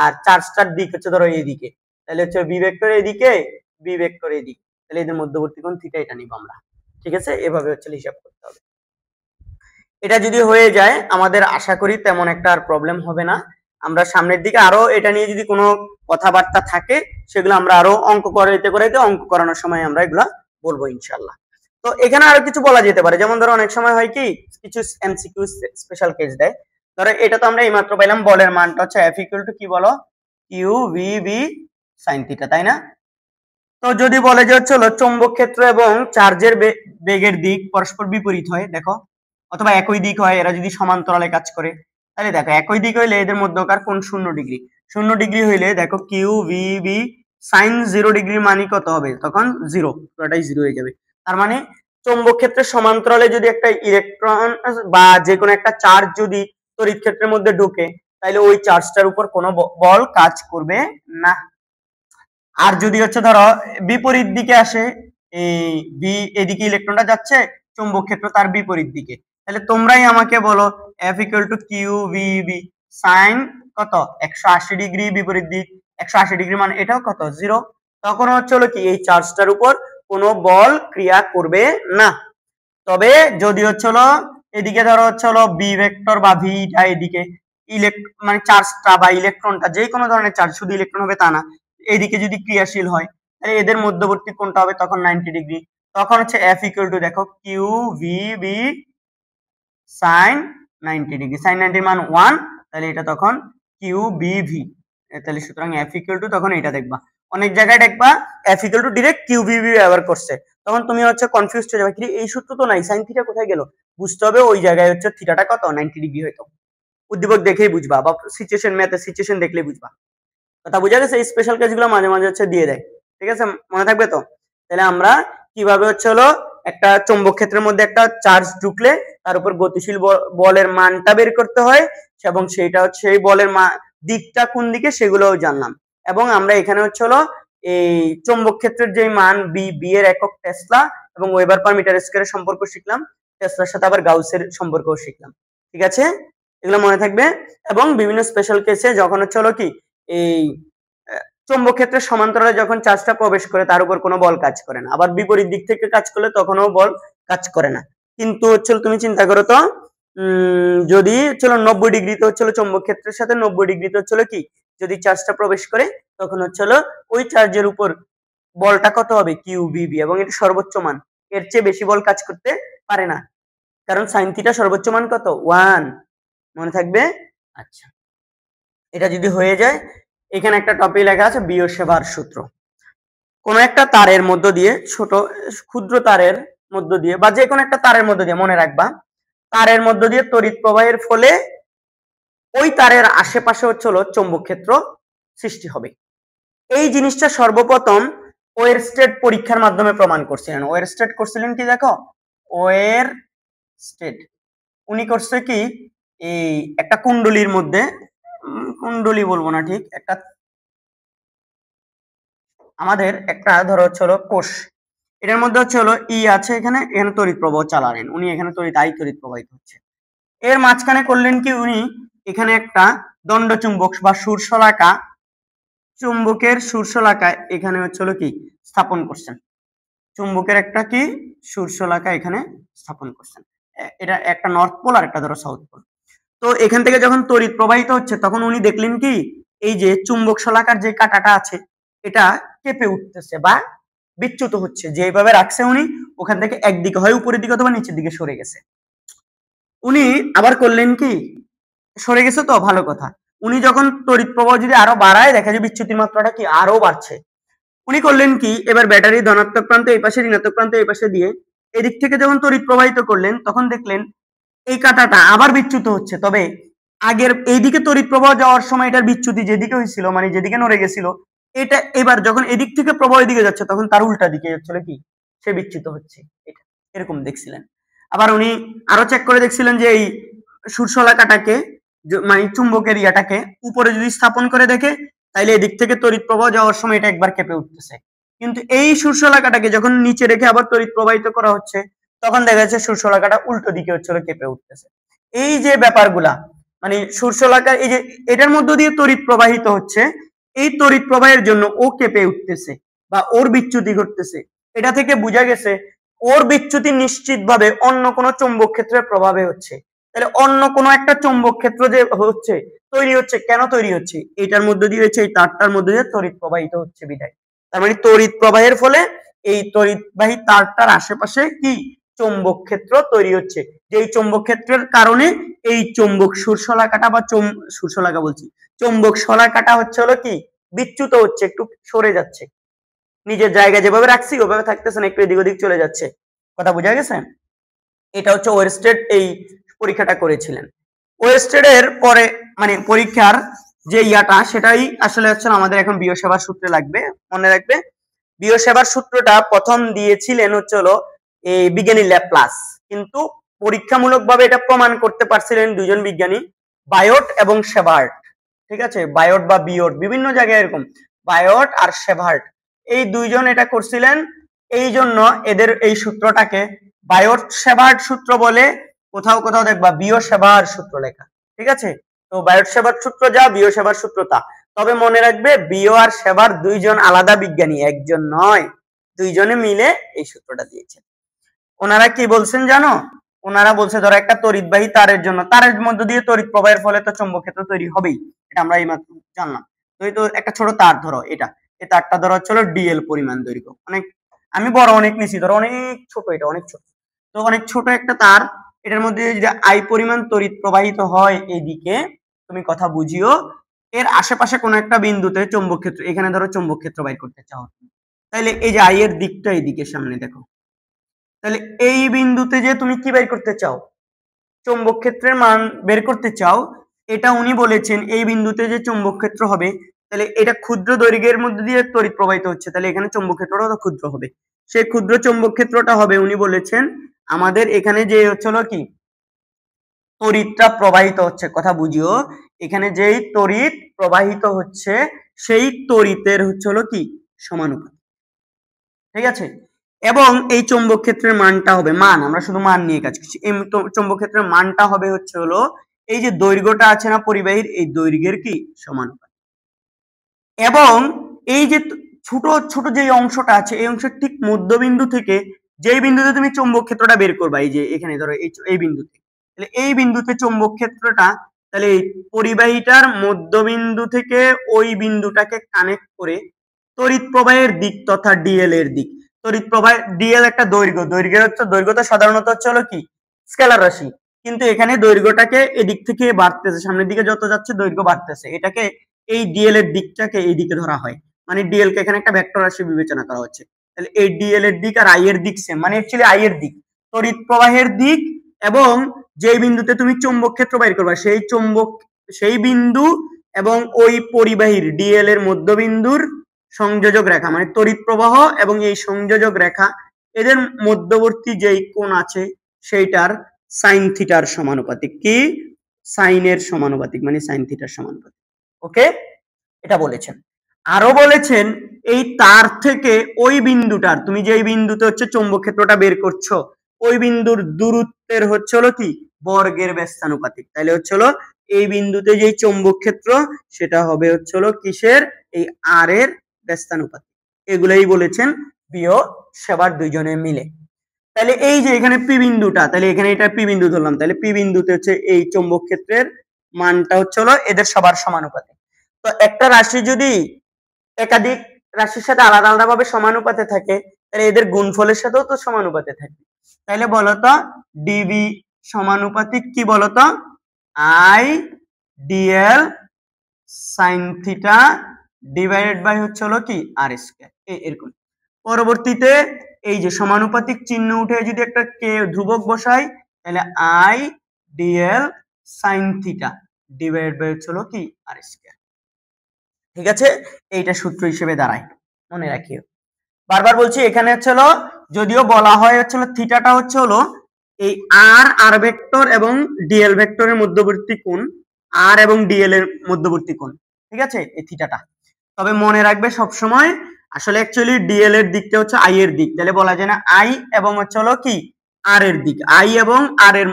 আর চার্জটার দিক হচ্ছে ধরো এইদিকে, তাহলে হচ্ছে বি ভেক্টর এদিকে, বি ভেক্টর এদিকে, তাহলে এদের মধ্যবর্তী কোণ থিটা, এটা নিব আমরা। ঠিক আছে, এভাবে হচ্ছে হিসাব করতে হবে। এটা যদি হয়ে যায় আমাদের আশা করি তেমন একটা আর প্রবলেম হবে না। আমরা সামনের দিকে আরো এটা নিয়ে যদি কোনো কথাবার্তা থাকে সেগুলো আমরা আরো অঙ্ক করাইতে করাইতে অঙ্ক করানোর সময় আমরা এগুলা বলবো ইনশাআল্লাহ। তো এখানে আরো কিছু বলা যেতে পারে, যেমন ধরো অনেক সময় হয় কি কিছু এমসিকিউ স্পেশাল কেস দেয়। ধরো এটা তো আমরা এইমাত্র পাইলাম বলের মানটা হচ্ছে এফ ইকুয়াল টু কি বলো, q v B sine theta, তাই না? তো যদি বলে যে হচ্ছে চৌম্বক ক্ষেত্র এবং চার্জের বেগের দিক পরস্পর বিপরীত হয়, দেখো, অথবা একই দিক হয়, এরা যদি সমান্তরালে কাজ করে, তাহলে দেখো একই দিক হইলে এদের মধ্যকার কোণ 0 ডিগ্রি। 0 ডিগ্রি হইলে দেখো q v B sine 0 degree মানে কত হবে? তখন 0, পুরোটাই 0 হয়ে যাবে। তার মানে চৌম্বক ক্ষেত্রের সমান্তরালে যদি একটা ইলেকট্রন বা যে কোনো একটা চার্জ যদি তড়িৎ ক্ষেত্রের মধ্যে ঢোকে, তাহলে ওই চার্জটার উপর কোনো বল কাজ করবে না। আর যদি হচ্ছে ধরো বিপরীত দিকে আসে, এই বি এদিকে ইলেকট্রনটা যাচ্ছে, চৌম্বক ক্ষেত্র তার বিপরীত দিকে, তাহলে তোমরাই আমাকে বলো F equal to q v B sine কত 180 ডিগ্রি, বিপরীত দিক 180 ডিগ্রি মানে এটাও কত 0। তখন হচ্ছে কি এই চার্জটার উপর কোনো বল ক্রিয়া করবে না। তবে যদি হচ্ছে এদিকে ধরো হচ্ছে বি ভেক্টর বা ভিটা এদিকে মানে চার্জটা বা ইলেকট্রনটা যে কোনো ধরনের চার্জ, শুধু ইলেকট্রন হবে তা না, এদিকে যদি ক্রিয়াশীল হয়, তাহলে এদের মধ্যবর্তী কোণটা হবে তখন 90 ডিগ্রি। তখন হচ্ছে F ইকুয়াল টু দেখো q v B sine 90 degree, sine 90 মান 1, তাহলে এটা তখন কিউ বি ভি। তাহলে সুতরাং F ইকুয়াল টু তখন এটা দেখবা, অনেক জায়গায় দেখবা F equal to direct q v v ব্যবহার করছে, তখন তুমি হচ্ছে কনফিউজড হয়ে যাবে, কি এই সূত্র তো নাই, সাইন থিটা কোথায় গেল? বুঝতে হবে ওই জায়গায় হচ্ছে থিটাটা কত 90 ডিগ্রি হয়তো, উদ্দীপক দেখেই বুঝবা বা সিচুয়েশন ম্যাথের সিচুয়েশন দেখলেই বুঝবা। কথা বুঝা গেছে? এই স্পেশাল কেসগুলো মাঝে মাঝে হচ্ছে দিয়ে দেয়, ঠিক আছে, মনে থাকবে তো? তাহলে আমরা কিভাবে হচ্ছে একটা চৌম্বক ক্ষেত্রের মধ্যে একটা চার্জ ঢুকলে তার উপর গতিশীল বলের মানটা বের করতে হয়, এবং সেইটা হচ্ছে সেই বলের দিকটা কোন দিকে সেগুলোও জানলাম। এবং আমরা এখানে হচ্ছে এই চৌম্বক ক্ষেত্রের যে মান বি, বি এর একক টেসলা এবং ওয়েবার পার মিটার স্কয়ারের সম্পর্ক শিখলাম, টেসলার সাথে আবার গাউসের সম্পর্কও শিখলাম, ঠিক আছে? এগুলো মনে থাকবে। এবং বিভিন্ন স্পেশাল কেসে যখন হচ্ছে কি এই চৌম্বক ক্ষেত্রের সমান্তরালে যখন চার্জটা প্রবেশ করে তার উপর কোনো বল কাজ করে না, আবার বিপরীত দিক থেকে কাজ করলে তখনও বল কাজ করে না। কিন্তু হচ্ছে তুমি চিন্তা করো তো, যদি 90 ডিগ্রিতে হচ্ছে চৌম্বক ক্ষেত্রের সাথে 90 ডিগ্রিতে হচ্ছে কি যদি চার্জটা প্রবেশ করে, তখন হচ্ছে ওই চার্জের উপর বলটা কত হবে? কিউ বি বি, এবং এটা সর্বোচ্চ মান, এর চেয়ে বেশি বল কাজ করতে পারে না, কারণ সাইন থিটা সর্বোচ্চ মান কত 1, মনে থাকবে? আচ্ছা, এটা যদি হয়ে যায়, এখানে একটা টপিক লেখা আছে বিয়োর-সেভার সূত্র। কোন একটা তারের মধ্য দিয়ে, ছোট ক্ষুদ্র তারের মধ্য দিয়ে বা যে কোনো একটা তারের মধ্য দিয়ে, মনে রাখবা তারের মধ্য দিয়ে তড়িৎ প্রবাহের ফলে ওই তারের আশেপাশে হচ্ছে চৌম্বক ক্ষেত্র সৃষ্টি হবে। এই জিনিসটা সর্বপ্রথম ওয়েরস্টেড পরীক্ষার মাধ্যমে প্রমাণ করছিলেন। ওয়েরস্টেড করছিলেন কি দেখো, ওয়েরস্টেড উনি করছে কি এই একটা কুণ্ডলীর মধ্যে, কুণ্ডলী বলবো না ঠিক, একটা আমাদের একটা ধরো হচ্ছে কোষ, এটার মধ্যে হচ্ছে ই আছে, এখানে এখানে তড়িৎ প্রবাহ চালালেন উনি, এখানে তড়িৎ প্রবাহিত হচ্ছে, এর মাঝখানে করলেন কি উনি এখানে একটা দণ্ড চুম্বক বা সুরশলাকা, চুম্বকের সুরশলাকা এখানে হচ্ছে কি স্থাপন করছেন, চুম্বকের একটা কি সুরশলাকা এখানে স্থাপন করছেন, এটা একটা নর্থ পোল আর একটা ধরো সাউথ পোল। তো এখান থেকে যখন তড়িৎ প্রবাহিত হচ্ছে তখন উনি দেখলেন কি এই যে চুম্বক শলাকার যে কাঁটাটা আছে এটা কেঁপে উঠতেছে বা বিচ্যুত হচ্ছে, যেভাবে রাখছে উনি ওখান থেকে একদিকে হয় উপরের দিকে অথবা নিচের দিকে সরে গেছে। উনি আবার করলেন কি, সরে গেছে তো ভালো কথা, উনি যখন তড়িৎ প্রবাহ যদি আরো বাড়ায় দেখা যায় বিচ্যুতির মাত্রাটা কি আরো বাড়ছে। উনি করলেন কি, এবার ব্যাটারি ধনাত্মক প্রান্ত এই পাশে, ঋণাত্মক প্রান্ত এই পাশে দিয়ে এদিক থেকে যখন তড়িৎ প্রবাহিত করলেন তখন দেখলেন এই কাঁটাটা আবার বিচ্যুত হচ্ছে, তবে আগের এইদিকে তড়িৎ প্রবাহ যাওয়ার সময় এটার বিচ্যুতি যেদিকে হয়েছিল মানে যেদিকে নড়ে গেছিল, এটা এবার যখন এদিক থেকে প্রবাহ এদিকে যাচ্ছে তখন তার উল্টা দিকে হচ্ছিল কি সে বিচ্যুত হচ্ছে, এটা এরকম দেখছিলেন। আবার উনি আরো চেক করে দেখছিলেন যে এই সুরশলাকাটাকে মানে চুম্বকের ইয়াটাকে উপরে যদি স্থাপন করে দেখে তাইলে এদিক থেকে তড়িৎ প্রবাহ যাওয়ার সময় এটা একবার কেঁপে উঠতেছে, কিন্তু এই সুরশলাকাটাকে যখন নিচে রেখে আবার তড়িৎ প্রবাহিত করা হচ্ছে তখন দেখা যাচ্ছে সুরশলাকাটা উল্টো দিকে হচ্ছিল কেঁপে উঠতেছে। এই যে ব্যাপারগুলা মানে সুরশলাকার এই যে এটার মধ্য দিয়ে তড়িৎ প্রবাহিত হচ্ছে, এই তড়িৎ প্রবাহের জন্য ও কেঁপে উঠতেছে বা ওর বিচ্যুতি ঘটতেছে, এটা থেকে বোঝা গেছে ওর বিচ্যুতি নিশ্চিতভাবে অন্য কোনো চৌম্বক ক্ষেত্রের প্রভাবে হচ্ছে। তাহলে অন্য কোনো একটা চৌম্বক ক্ষেত্র যে হচ্ছে তৈরি হচ্ছে, কেন তৈরি হচ্ছে? এটার মধ্যে দিয়ে হচ্ছে এই তারটার মধ্যে দিয়ে তড়িৎ প্রবাহিত হচ্ছে বিধায়, তার মানে তড়িৎ প্রবাহের ফলে এই তড়িৎবাহী তারটার আশেপাশে কি চৌম্বক ক্ষেত্র তৈরি হচ্ছে, যেই চৌম্বক ক্ষেত্রের কারণে এই চৌম্বক সুরশলাকাটা বা সুরশলাকা বলছি চৌম্বক শলাকাটা হচ্ছে কি বিচ্যুত হচ্ছে, একটু সরে যাচ্ছে। নিজের জায়গায় যেভাবে রাখছি ওভাবে থাকতেছে না, একটু এদিক ওদিক চলে যাচ্ছে। কথা বোঝা গেছে? এটা হচ্ছে ওয়েরস্টেড এই পরীক্ষাটা করেছিলেন। ওয়েরস্টেডের পরে মানে পরীক্ষার যে ইয়াটা সেটাই আসলে হচ্ছে আমাদের এখন বিয় সেবার সূত্রে লাগবে। মনে রাখবে বিয় সেবার সূত্রটা প্রথম দিয়েছিলেন হচ্ছে হলো এই বিজ্ঞানী ল্যাপ্লাস, কিন্তু পরীক্ষামূলকভাবে এটা প্রমাণ করতে পারছিলেন দুইজন বিজ্ঞানী, বায়োট এবং শেভার্ট। ঠিক আছে, বায়োট বা বিয়োট বিভিন্ন জায়গায় এরকম, বায়োট আর শেভার্ট এই দুইজন এটা করছিলেন। এই জন্য এদের এই সূত্রটাকে বায়োট শেভার্ট সূত্র বলে, কোথাও কোথাও দেখবা বিয় সেবার সূত্র লেখা। ঠিক আছে, তো বায়োট সেবার সূত্র যা, বিয় সেবার সূত্র তা। তবে মনে রাখবে বিয় আর সেবার দুইজন আলাদা বিজ্ঞানী, একজন নয়, দুইজনে মিলে এই সূত্রটা দিয়েছেন। ওনারা কি বলছেন জানো? ওনারা বলছে ধরো একটা তড়িৎবাহী তারের জন্য, তারের মধ্য দিয়ে তড়িৎ প্রবাহের ফলে তো চৌম্বক ক্ষেত্র তৈরি হবেই, এটা আমরা এইমাত্র জানলাম। তো একটা ছোট তার ধরো, এটা এই তারটা ধরো হচ্ছে ডিএল পরিমাণ দৈর্ঘ্য, অনেক আমি বড় অনেক নিছি, ধরো অনেক ছোট, এটা অনেক ছোট, তো অনেক ছোট একটা তার, এটার মধ্যে যদি আই পরিমাণ তড়িৎ প্রবাহিত হয় এইদিকে, তুমি কথা বুঝিও, এর আশেপাশে কোনো একটা বিন্দুতে চৌম্বক ক্ষেত্র, এখানে ধরো চৌম্বক ক্ষেত্র বাইর করতে চাও, তাহলে এই যে আই এর দিকটা এইদিকে সামনে দেখো, তাহলে এই বিন্দুতে যে তুমি কি বের করতে চাও, চৌম্বক ক্ষেত্রের মান বের করতে চাও, এটা উনি বলেছেন এই বিন্দুতে যে চৌম্বক ক্ষেত্র হবে, তাহলে এটা ক্ষুদ্র দৈর্ঘ্যের মধ্যে দিয়ে তড়িৎ প্রবাহিত হচ্ছে, তাহলে এখানে চৌম্বক ক্ষেত্রটা ক্ষুদ্র হবে। সেই ক্ষুদ্র চৌম্বক ক্ষেত্রটা হবে, উনি বলেছেন আমাদের এখানে যে হচ্ছিল কি তড়িৎটা প্রবাহিত হচ্ছে, কথা বুঝিও, এখানে যেই তড়িৎ প্রবাহিত হচ্ছে সেই তড়িতের হচ্ছে হলো কি সমানুপাত। ঠিক আছে, এবং এই চৌম্বক ক্ষেত্রের মানটা হবে, মান আমরা শুধু মান নিয়ে কাজ করছি, এই চৌম্বক ক্ষেত্রের মানটা হবে হচ্ছে হলো এই যে দৈর্ঘ্যটা আছে না পরিবাহীর, এই দৈর্ঘ্যের কি সমানুপাত। এবং এই যে ছোট ছোট যে অংশটা আছে এই অংশের ঠিক মধ্যবিন্দু থেকে যেই বিন্দুতে তুমি চৌম্বক ক্ষেত্রটা বের করবা, এই যে এখানে ধরো এই বিন্দুতে, তাহলে এই বিন্দুতে চৌম্বক ক্ষেত্রটা, তাহলে এই পরিবাহীটার মধ্যবিন্দু থেকে ওই বিন্দুটাকে কানেক্ট করে তড়িৎ প্রবাহের দিক তথা ডিএল এর দিক, তড়িৎ প্রবাহ ডিএল একটা দৈর্ঘ্য, দৈর্ঘ্যটা সাধারণত হচ্ছে হলো কি স্কেলার রাশি, কিন্তু এখানে দৈর্ঘ্যটাকে এদিক থেকে বাড়তেছে, সামনের দিকে যত যাচ্ছে দৈর্ঘ্য বাড়তেছে, এটাকে এই ডিএল এর দিকটাকে এই দিকে ধরা হয়, মানে ডিএল কে এখানে একটা ভেক্টর রাশি বিবেচনা করা হচ্ছে। তাহলে এই ডিএল এর দিক আর আই এর দিক সেম, মানে অ্যাকচুয়ালি আই এর দিক তড়িৎ প্রবাহের দিক, এবং যেই বিন্দুতে তুমি চৌম্বক ক্ষেত্র বাইর করবা সেই বিন্দু এবং ওই পরিবাহীর ডিএল এর মধ্যবিন্দুর সংযোজক রেখা, মানে তড়িৎ প্রবাহ এবং এই সংযোজক রেখা এদের মধ্যবর্তী যেই কোণ আছে সেইটার সাইন থিটার সমানুপাতিক, কি সাইনের সমানুপাতিক, মানে সাইন থিটার সমানুপাতিক। ওকে, এটা বলেছেন। আরো বলেছেন এই তার থেকে ওই বিন্দুটার, তুমি যে বিন্দুতে হচ্ছে চৌম্বক ক্ষেত্রটা বের করছো ওই বিন্দুর দূরত্বের হচ্ছে হলো কি বর্গের ব্যস্তানুপাতিক, তাহলে হচ্ছে হলো এই বিন্দুতে যে চৌম্বক ক্ষেত্র সেটা হবে হচ্ছে হলো কিসের, এই আর এর ব্যস্তানুপাতিক। এগুলাই বলেছেন বিয় সেবার দুইজনে মিলে। তাহলে এই যে এখানে পি বিন্দুটা, তাহলে এখানে এটা পি বিন্দু ধরলাম, তাহলে পি বিন্দুতে হচ্ছে এই চৌম্বক ক্ষেত্রের মানটা হচ্ছে হলো এদের সবার সমানুপাতিক। তো একটা রাশি যদি একাধিক রাশির সাথে আলাদা আলাদা ভাবে সমানুপাতে থাকে, তাহলে এদের গুণফলের সাথেও তো সমানুপাতে থাকে। তাহলে বলতো ডিবি সমানুপাতিক কি বলতো, I dl sine theta divided by হচ্ছে হলো কি আর স্কয়ার, এরকম। পরবর্তীতে এই যে সমানুপাতিক চিহ্ন উঠে যদি একটা কে ধ্রুবক বসাই, তাহলে I dl sine theta divided by হচ্ছে হলো কি আর স্কয়ার। ঠিক আছে, এইটা সূত্র হিসেবে দাঁড়ায়, মনে রাখিও। বারবার বলছি এখানে হচ্ছে হলো, যদিও বলা হয় হচ্ছে হলো থিটাটা হচ্ছে হলো এই আর ভেক্টর এবং ডিএল ভেক্টরের মধ্যবর্তী কোণ, আর এবং ডিএল এর মধ্যবর্তী কোণ, ঠিক আছে এই থিটাটা। তবে মনে রাখবে সব সময় আসলে অ্যাকচুয়ালি ডিএল এর দিকটা হচ্ছে আই এর দিক, তাহলে বলা যায় না আই এবং হচ্ছে হলো কি আর এর দিক, আই এবং আর এর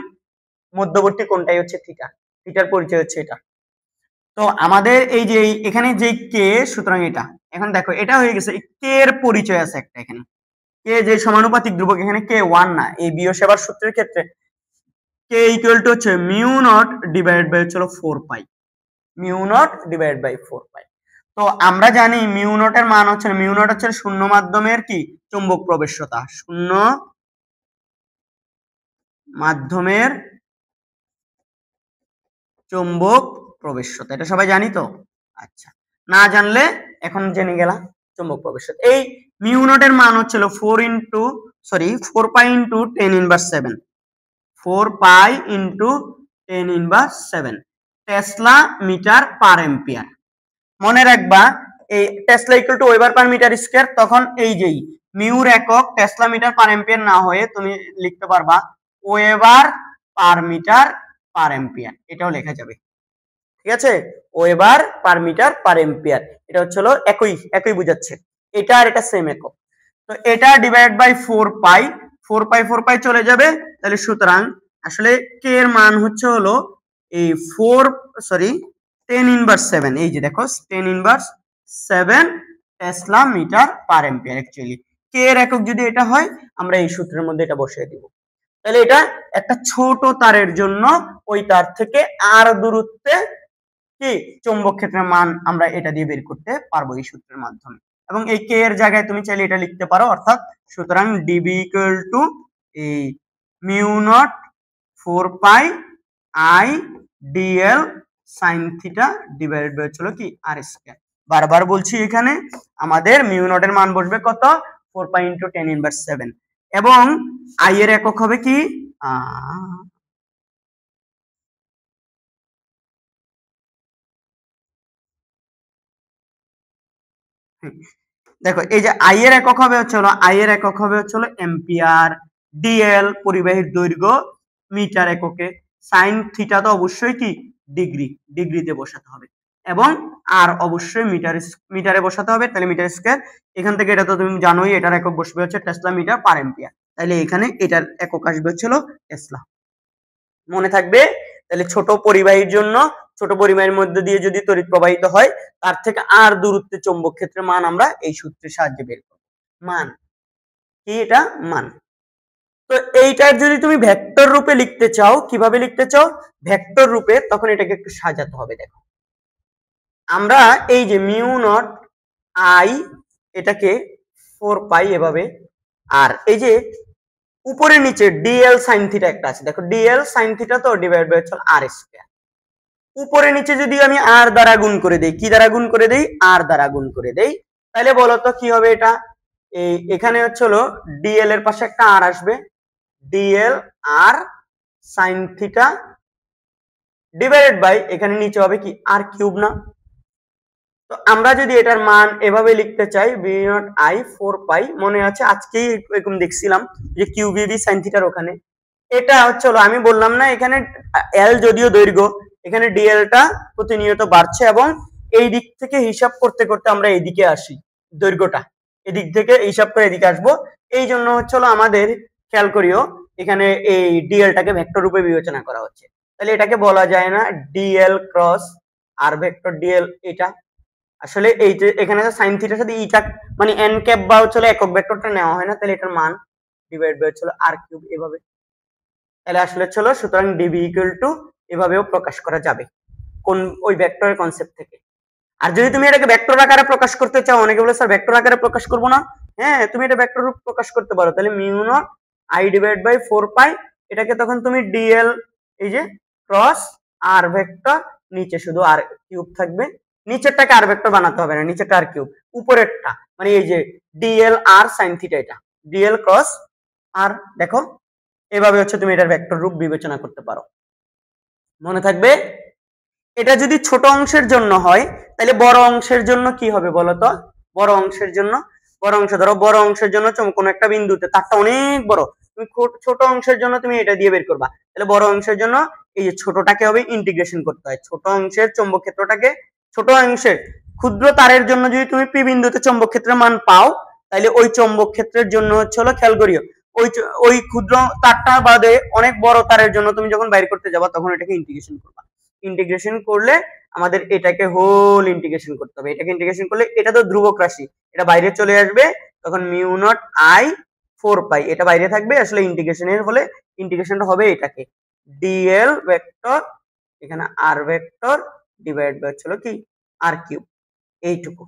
মধ্যবর্তী কোণটাই হচ্ছে থিটা, থিটার পরিচয় হচ্ছে এটা। তো আমাদের এই যে এখানে যে কে, সুতরাং এটা এখন দেখো এটা হয়ে গেছে, কে এর পরিচয় আছে একটা, এখানে কে যে সমানুপাতিক ধ্রুবক, এখানে কে 1 না, এই বিয় সেবার সূত্রের ক্ষেত্রে কে ইকুয়াল টু হচ্ছে মিউ নট ডিভাইডেড বাই হচ্ছে 4 পাই, মিউ নট ডিভাইডেড বাই 4 পাই। তো আমরা জানি মিউ নট এর মান হচ্ছে, মিউ নট হচ্ছে শূন্য মাধ্যমের কি চৌম্বক প্রবেশ্যতা, শূন্য মাধ্যমের চৌম্বক প্রবেশ্যতা, এটা সবাই জানি তো। আচ্ছা, না জানলে এখন জেনে গেলা চৌম্বক প্রবেশ্যতা। এই মিউ নটের মান হচ্ছিল 4 pi into 10⁻7, 4 pi into 10⁻7 tesla metre per ampere. মনে রাখবা এই tesla equal to weber per metre square, তখন এই যেই মিউর একক টেসলা মিটার পার এম্পিয়ার না হয়ে তুমি লিখতে পারবা weber per metre per ampere, এটাও লেখা যাবে। ঠিক আছে, weber per metre per ampere, এটা হচ্ছে হলো একই বুঝাচ্ছে, এটা আর এটা সেম একক। তো এটা ডিভাইড বাই 4 পাই, 4 পাই চলে যাবে, তাহলে সুতরাং আসলে কে এর মান হচ্ছে হলো এই 10⁻7, এই যে দেখো 10⁻7 tesla metre per ampere. Actually K এর একক যদি এটা হয় আমরা এই সূত্রের মধ্যে এটা বসিয়ে দিব। তাহলে এটা একটা ছোট তারের জন্য ওই তার থেকে আর দূরত্বে কি চৌম্বক ক্ষেত্রের মান আমরা এটা দিয়ে বের করতে পারবো এই সূত্রের মাধ্যমে। এবং এই কে এর জায়গায় তুমি চাইলে এটা লিখতে পারো, অর্থাৎ সুতরাং ডিবি ইকুয়াল টু এই mu naught 4 pi I dl sine theta divided by হলো কি আর স্কয়ার। বারবার বলছি এখানে আমাদের মিউ নটের মান বসবে কত, 4 পাই ইন্টু 10⁻7 এবং আই এর একক হবে কি দেখো এই যে আই এর একক হবে হচ্ছে এম্পিয়ার, ডিএল পরিবাহীর দৈর্ঘ্য মিটার এককে, সাইন থিটা তো অবশ্যই কি ডিগ্রিতে বসাতে হবে এবং আর অবশ্যই মিটারে বসাতে হবে, তাহলে মিটার স্কয়ার। এখান থেকে এটা তো তুমি জানোই, এটার একক বসবে হচ্ছে টেসলা মিটার পার এম্পিয়ার, তাহলে এখানে এটার একক আসবে হচ্ছে টেসলা। মনে থাকবে। তাহলে ছোট পরিবাহীর জন্য ছোট পরিবাহীর মধ্যে দিয়ে যদি তড়িৎ প্রবাহিত হয় তার থেকে আর দূরত্বে চৌম্বক ক্ষেত্রের মান আমরা এই সূত্রের সাহায্যে বের করব। মান কি, এটা মান। তো এইটার যদি তুমি ভেক্টর রূপে লিখতে চাও, কিভাবে লিখতে চাও ভেক্টর রূপে, তখন এটাকে একটু সাজাতে হবে। দেখো আমরা এই যে মিউ নট আই এটাকে 4 পাই এভাবে, আর এই যে উপরে নিচে ডিএল সাইন থিটা একটা আছে, দেখো ডিএল সাইন থিটা তো ডিভাইড বাই হচ্ছে আর স্কয়ার। উপরে নিচে যদি আমি আর দ্বারা গুণ করে দেই, কি দ্বারা গুণ করে দেই, আর দ্বারা গুণ করে দেই, তাহলে বলো তো কি হবে এটা, এই এখানে হচ্ছে হলো ডিএল এর পাশে একটা আর আসবে, ডিএল আর সাইন থিটা ডিভাইডেড বাই এখানে নিচে হবে কি আর কিউব না। তো আমরা যদি এটার মান এভাবে লিখতে চাই বি নট আই 4 পাই, মনে আছে আজকেই এরকম দেখছিলাম যে কিউবিবি সাইন থিটার ওখানে, এটা হচ্ছে হলো আমি বললাম না এখানে এল যদিও দৈর্ঘ্য, এখানে ডিএল টা প্রতিনিয়ত বাড়ছে এবং এই দিক থেকে হিসাব করতে করতে আমরা এইদিকে আসি, দৈর্ঘ্যটা এদিক থেকে হিসাব করে এদিকে আসবো। এই জন্য হচ্ছে হলো আমাদের খেয়াল করিও এখানে এই ডিএল টাকে ভেক্টর রূপে বিবেচনা করা হচ্ছে, তাহলে এটাকে বলা যায় না ডিএল ক্রস আর ভেক্টর ডিএল, এটা আসলে এই যে এখানে সাইন থিটার সাথে ইটা মানে এন ক্যাপ বা হচ্ছে একক ভেক্টরটা নেওয়া হয় না, তাহলে এটার মান ডিভাইড বাই হচ্ছে আর কিউব এভাবে। তাহলে আসলে চলো সুতরাং ডিবি ইকুয়াল টু এভাবেও প্রকাশ করা যাবে কোন ওই ভেক্টরের কনসেপ্ট থেকে। আর যদি তুমি এটাকে ভেক্টর আকারে প্রকাশ করতে চাও, অনেকে বলে স্যার ভেক্টর আকারে প্রকাশ করব না, হ্যাঁ তুমি এটা ভেক্টর রূপ প্রকাশ করতে পারো, তাহলে mu naught I divide by 4 pi, এটাকে তখন তুমি ডিএল এই যে ক্রস আর ভেক্টর, নিচে শুধু আর কিউব থাকবে, নিচেরটাকে আর ভেক্টর বানাতে হবে না, নিচেরটা আর কিউব, উপরেরটা মানে এই যে ডিএল আর সাইন থিটা, এটা ডিএল ক্রস আর, দেখো এভাবে হচ্ছে তুমি এটার ভেক্টর রূপ বিবেচনা করতে পারো। মনে থাকবে। এটা যদি ছোট অংশের জন্য হয় তাহলে বড় অংশের জন্য কি হবে বলতো, বড় অংশের জন্য বড় অংশ ধরো, বড় অংশের জন্য কোন একটা বিন্দুতে তারটা অনেক বড়, তুমি ছোট অংশের জন্য তুমি এটা দিয়ে বের করবা, তাহলে বড় অংশের জন্য এই যে ছোটটাকে হবে ইন্টিগ্রেশন করতে হয়, ছোট অংশের চৌম্বক ক্ষেত্রটাকে, ছোট অংশের ক্ষুদ্র তারের জন্য যদি তুমি পি বিন্দুতে চৌম্বক ক্ষেত্রের মান পাও, তাহলে ওই চৌম্বক ক্ষেত্রের জন্য হচ্ছে হলো খেয়াল করিও ওই ক্ষুদ্র তারটা বাদে অনেক বড় তারের জন্য তুমি যখন বাইর করতে যাবা তখন এটাকে ইন্টিগ্রেশন করবা, ইন্টিগ্রেশন করলে আমাদের এটাকে হোল ইন্টিগ্রেশন করতে হবে, এটাকে ইন্টিগ্রেশন করলে এটা তো ধ্রুবক রাশি, এটা বাইরে চলে আসবে, তখন মিউ নট আই 4 পাই এটা বাইরে থাকবে, আসলে ইন্টিগ্রেশনের ফলে ইন্টিগ্রেশনটা হবে এটাকে ডিএল ভেক্টর এখানে আর ভেক্টর ডিভাইড বাই হলো কি আর কিউব, এইটুকু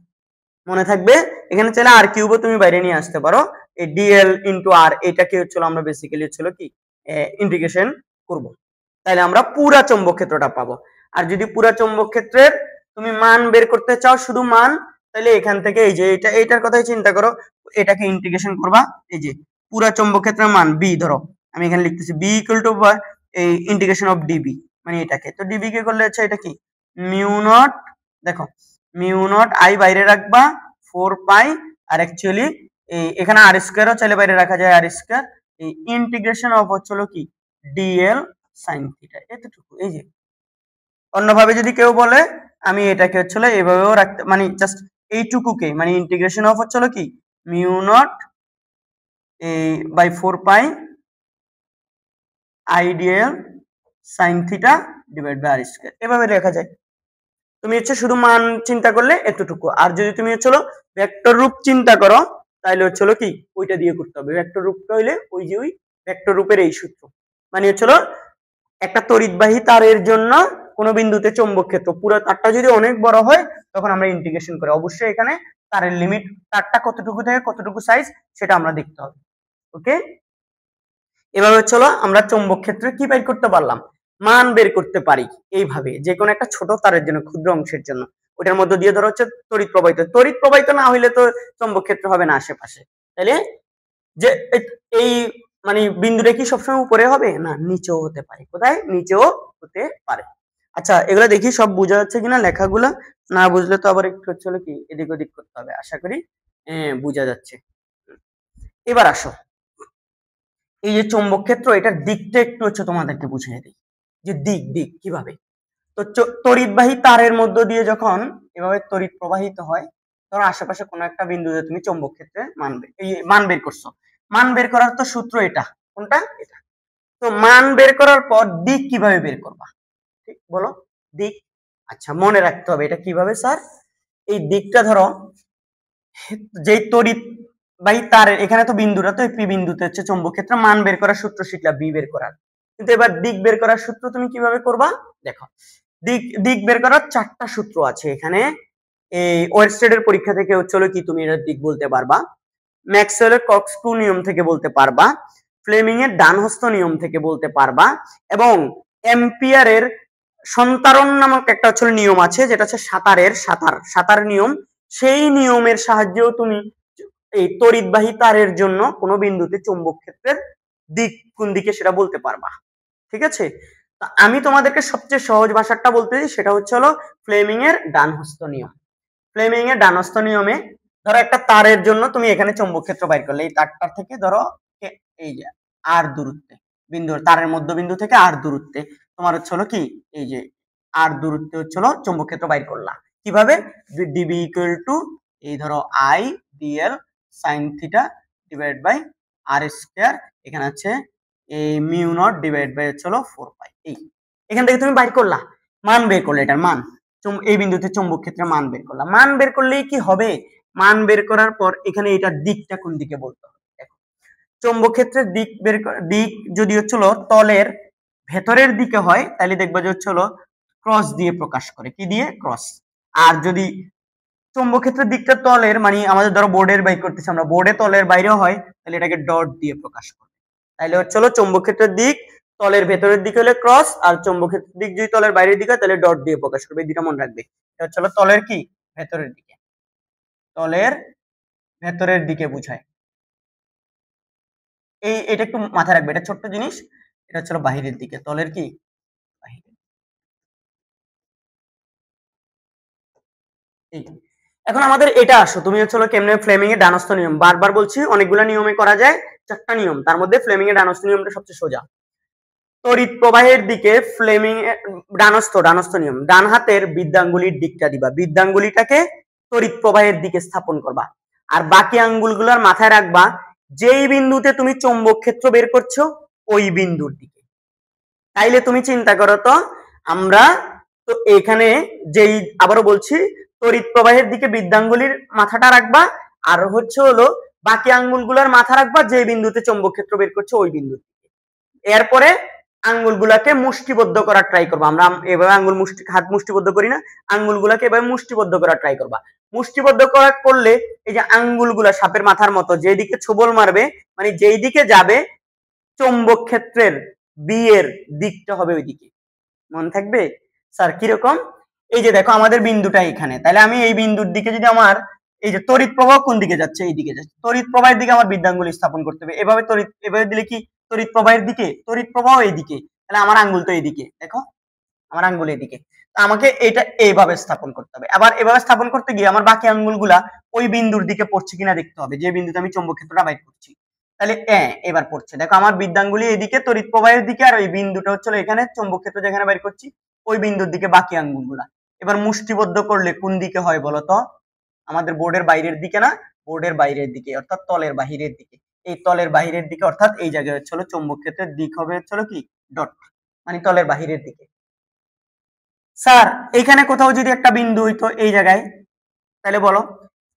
মনে থাকবে। এখানে চাইলে আর কিউবও তুমি বাইরে নিয়ে আসতে পারো, এই ডিএল ইন্টু আর এটাকে হচ্ছিল আমরা বেসিক্যালি হচ্ছিল কি ইন্টিগ্রেশন করব, তাহলে আমরা পুরা চৌম্বক ক্ষেত্রটা পাবো। আর যদি পুরা চৌম্বক ক্ষেত্রের তুমি মান বের করতে চাও, শুধু মান, তাহলে এখান থেকে এই যে এইটার কথাই চিন্তা করো, এটাকে ইন্টিগ্রেশন করবা, এই যে পুরা চৌম্বক ক্ষেত্রের মান বি, ধরো আমি এখানে লিখতেছি বি ইকুয়াল টু এই ইন্টিগ্রেশন অফ ডিবি, মানে এটাকে, তো ডিবি কে করলে হচ্ছে এটা কি মিউ নট, দেখো মিউ নট আই বাইরে রাখবা 4 পাই, আর অ্যাকচুয়ালি এই এখানে আর স্কয়ারও চাইলে বাইরে রাখা যায়, আর স্কয়ার, এই ইন্টিগ্রেশন অফ হচ্ছে কি ডিএল সাইন থিটা, এতটুকু। এই যে অন্যভাবে যদি কেউ বলে আমি এটাকে হচ্ছে এভাবেও রাখতে, মানে জাস্ট এইটুকুকে, মানে ইন্টিগ্রেশন অফ হচ্ছে কি মিউ নট এই by 4 pi ideal sine theta divide by r square, এভাবে লেখা যায়। তুমি হচ্ছে শুধু মান চিন্তা করলে এতটুকু, আর যদি তুমি হচ্ছে ভেক্টর রূপ চিন্তা করো তাহলে হচ্ছে কি ওইটা দিয়ে করতে হবে। ভেক্টর রূপটা হইলে ওই যে ওই ভেক্টর রূপের এই সূত্র, মানে হচ্ছে একটা তড়িৎবাহী তারের জন্য কোন বিন্দুতে চৌম্বক ক্ষেত্র, পুরো তারটা যদি অনেক বড় হয় তখন আমরা ইন্টিগ্রেশন করি, অবশ্যই এখানে তারের লিমিট, তারটা কতটুকু থেকে কতটুকু সাইজ সেটা আমরা দেখতে হবে। ওকে, এভাবে চলো আমরা চৌম্বক ক্ষেত্রে কি বের করতে পারলাম, মান বের করতে পারি এইভাবে, যে কোনো একটা ছোট তারের জন্য, ক্ষুদ্র অংশের জন্য, ওটার মধ্যে দিয়ে ধরো হচ্ছে তড়িৎ প্রবাহিত, তড়িৎ প্রবাহিত না হইলে তো চৌম্বক ক্ষেত্র হবে না আশেপাশে, তাহলে যে এই মানে বিন্দুটা কি সবসময় উপরে হবে না, নিচেও হতে পারে, কোথায় নিচেও হতে পারে। আচ্ছা এগুলো দেখি সব বোঝা যাচ্ছে কিনা লেখাগুলা, না বুঝলে তো আবার একটু হচ্ছে কি এদিক ওদিক করতে হবে, আশা করি বোঝা যাচ্ছে। এবার আসো এই যে চৌম্বক ক্ষেত্র, এটার দিকটা একটু হচ্ছে তোমাদেরকে বুঝিয়ে দিই, যে দিক দিক কিভাবে। তো তড়িৎবাহী তারের মধ্য দিয়ে যখন এভাবে তড়িৎ প্রবাহিত হয়, তখন আশেপাশে কোনো একটা বিন্দুতে তুমি চৌম্বক ক্ষেত্রে মান বের করছো, মান বের করার তো সূত্র এটা, কোনটা এটা। তো মান বের করার পর দিক কিভাবে বের করবা, ঠিক বলো দিক। আচ্ছা মনে রাখতে হবে এটা কিভাবে স্যার, এই দিকটা ধরো যেই তড়িৎ বাহী তারের, এখানে তো বিন্দুটা তো পি বিন্দুতে হচ্ছে চৌম্বক ক্ষেত্র, মান বের করার সূত্র শিখলা বি বের করার, কিন্তু এবার দিক বের করার সূত্র তুমি কিভাবে করবা, দেখো দিক বের করার 4টা সূত্র আছে এখানে। এই ওয়েরস্টেডের পরীক্ষা থেকে হচ্ছিল কি তুমি এর দিক বলতে পারবা, ম্যাক্সওয়েলের কক্স-টু নিয়ম থেকে বলতে পারবা, ফ্লেমিং এর ডানহস্ত নিয়ম থেকে বলতে পারবা, এবং এম্পিয়ারের সন্তারণ নামক একটা হচ্ছে নিয়ম আছে, যেটা হচ্ছে সাঁতার নিয়ম, সেই নিয়মের সাহায্যেও তুমি এই তড়িৎবাহী তারের জন্য কোনো বিন্দুতে চৌম্বক ক্ষেত্রের দিক কোন দিকে সেটা বলতে পারবা। ঠিক আছে, আমি তোমাদেরকে সবচেয়ে সহজ ভাষাটা বলতেছি, সেটা হচ্ছে ফ্লেমিং এর ডানহস্ত নিয়ম। ফ্লেমিং এর ডানহস্ত নিয়মে ধরো একটা তারের জন্য তুমি এখানে চৌম্বক ক্ষেত্র বাইর করলে, এই তারটার থেকে ধরো এই যে আর দূরত্বে, বিন্দু তারের মধ্যবিন্দু থেকে আর দূরত্বে তোমার হচ্ছে কি এই যে আর দূরত্বে হচ্ছে চৌম্বক ক্ষেত্র বাইর করলা, কিভাবে ডিবি ইকুয়াল টু এই ধরো I dl sine theta divide by r square, এখানে আছে এই মিউ নট ডিভাইড বাই হচ্ছে 4 পাই, এই এখান থেকে তুমি বাইর করলা, মান বের করলে, এটার মান এই বিন্দুতে চৌম্বক ক্ষেত্রের মান বের করলাম, মান বের করলেই কি হবে, মান বের করার পর এখানে এটার দিকটা কোন দিকে বলতে হবে। দেখো চৌম্বক ক্ষেত্রের দিক যদি হচ্ছিল তলের ভেতরের দিকে হয়, তাহলে দেখবা যে হচ্ছিল ক্রস দিয়ে প্রকাশ করে, কি দিয়ে ক্রস। আর যদি চৌম্বক ক্ষেত্রের দিকটা তলের, মানে আমাদের ধরো বোর্ডের বাইর করতেছি আমরা, বোর্ডে তলের বাইরেও হয়, তাহলে এটাকে ডট দিয়ে প্রকাশ করে। তাহলে হচ্ছিল চৌম্বক ক্ষেত্রের দিক তলের ভেতরের দিকে হলে ক্রস, আর চৌম্বক ক্ষেত্রের দিক যদি তলের বাইরের দিকে হয় তাহলে ডট দিয়ে প্রকাশ করবে, এই দুটো মনে রাখবে। এটা হচ্ছে তলের কি ভেতরের দিকে, তলের ভেতরের দিকে বুঝায়, এটা একটু মাথায় রাখবে, এটা ছোট্ট জিনিস, এটা হচ্ছে বাহিরের দিকে, তলের কি বাহিরের। এখন আমাদের এটা আসো, তুমি হচ্ছে কেমনে ফ্লেমিং এর ডানহস্ত নিয়ম, বারবার বলছি অনেকগুলো নিয়মে করা যায়, 4টা নিয়ম, তার মধ্যে ফ্লেমিং এর ডানহস্ত নিয়মটা সবচেয়ে সোজা। তড়িৎ প্রবাহের দিকে ফ্লেমিং এর ডানহস্ত নিয়ম, ডান হাতের বৃদ্ধাঙ্গুলির দিকটা দিবা, বৃদ্ধাঙ্গুলিটাকে তড়িৎ প্রবাহের দিকে স্থাপন করবা, আর বাকি আঙ্গুলগুলোর মাথায় রাখবা যেই বিন্দুতে তুমি চৌম্বক ক্ষেত্র বের করছো ওই বিন্দুর দিকে। তাইলে তুমি চিন্তা করো তো, আমরা তো এখানে যেই, আবারও বলছি, তড়িৎ প্রবাহের দিকে বৃদ্ধাঙ্গুলির মাথাটা রাখবা, আর হচ্ছে বাকি আঙ্গুলগুলোর মাথা রাখবা যে বিন্দুতে চৌম্বক ক্ষেত্র বের করছে ওই বিন্দুর দিকে। এরপরে আঙ্গুলগুলাকে মুষ্টিবদ্ধ করার ট্রাই করবা, আমরা এভাবে হাত মুষ্টিবদ্ধ করি না, আঙ্গুলগুলাকে এভাবে মুষ্টিবদ্ধ করার ট্রাই করবা। মুষ্টিবদ্ধ করলে এই যে আঙ্গুলগুলা সাপের মাথার মতো যেদিকে ছোবল মারবে, মানে যেই দিকে যাবে চৌম্বক ক্ষেত্রের বি এর দিকটা হবে ওইদিকে, মনে থাকবে স্যার কিরকম, এই যে দেখো আমাদের বিন্দুটা এখানে, তাহলে আমি এই বিন্দুর দিকে যদি আমার এই যে তড়িৎ প্রবাহ কোন দিকে যাচ্ছে, এই দিকে যাচ্ছে, তড়িৎ প্রবাহের দিকে আমার বিদ্যাঙ্গুলি স্থাপন করতে হবে। এভাবে এভাবে দিলে কি তড়িৎ প্রবাহের দিকে, তড়িৎ প্রবাহ এইদিকে, তাহলে আমার আঙ্গুল তো এইদিকে, দেখো আমার আঙ্গুল এইদিকে, আমাকে এটা এইভাবে স্থাপন করতে হবে। আবার এভাবে স্থাপন করতে গিয়ে আমার বাকি আঙ্গুলগুলা ওই বিন্দুর দিকে পড়ছে কিনা দেখতে হবে, যে বিন্দুতে আমি চৌম্বক ক্ষেত্রটা বাইর করছি। তাহলে এবার পড়ছে, দেখো আমার বিদ্যাঙ্গুলি এদিকে তড়িৎ প্রবাহের দিকে, আর ওই বিন্দুটা হচ্ছে এখানে চৌম্বক ক্ষেত্র যেখানে বাইর করছি ওই বিন্দুর দিকে বাকি আঙ্গুলগুলা। এবার মুষ্টিবদ্ধ করলে কোন দিকে হয় বলতো? আমাদের বোর্ডের বাইরের দিকে না, বোর্ডের বাইরের দিকে, অর্থাৎ তলের বাহিরের দিকে। এই তলের বাহিরের দিকে, অর্থাৎ এই জায়গায় হচ্ছে চৌম্বক ক্ষেত্রের দিক হবে হচ্ছে কি ডট, মানে তলের বাহিরের দিকে। স্যার এখানে কোথাও যদি একটা বিন্দু হইতো এই জায়গায়, তাহলে বলো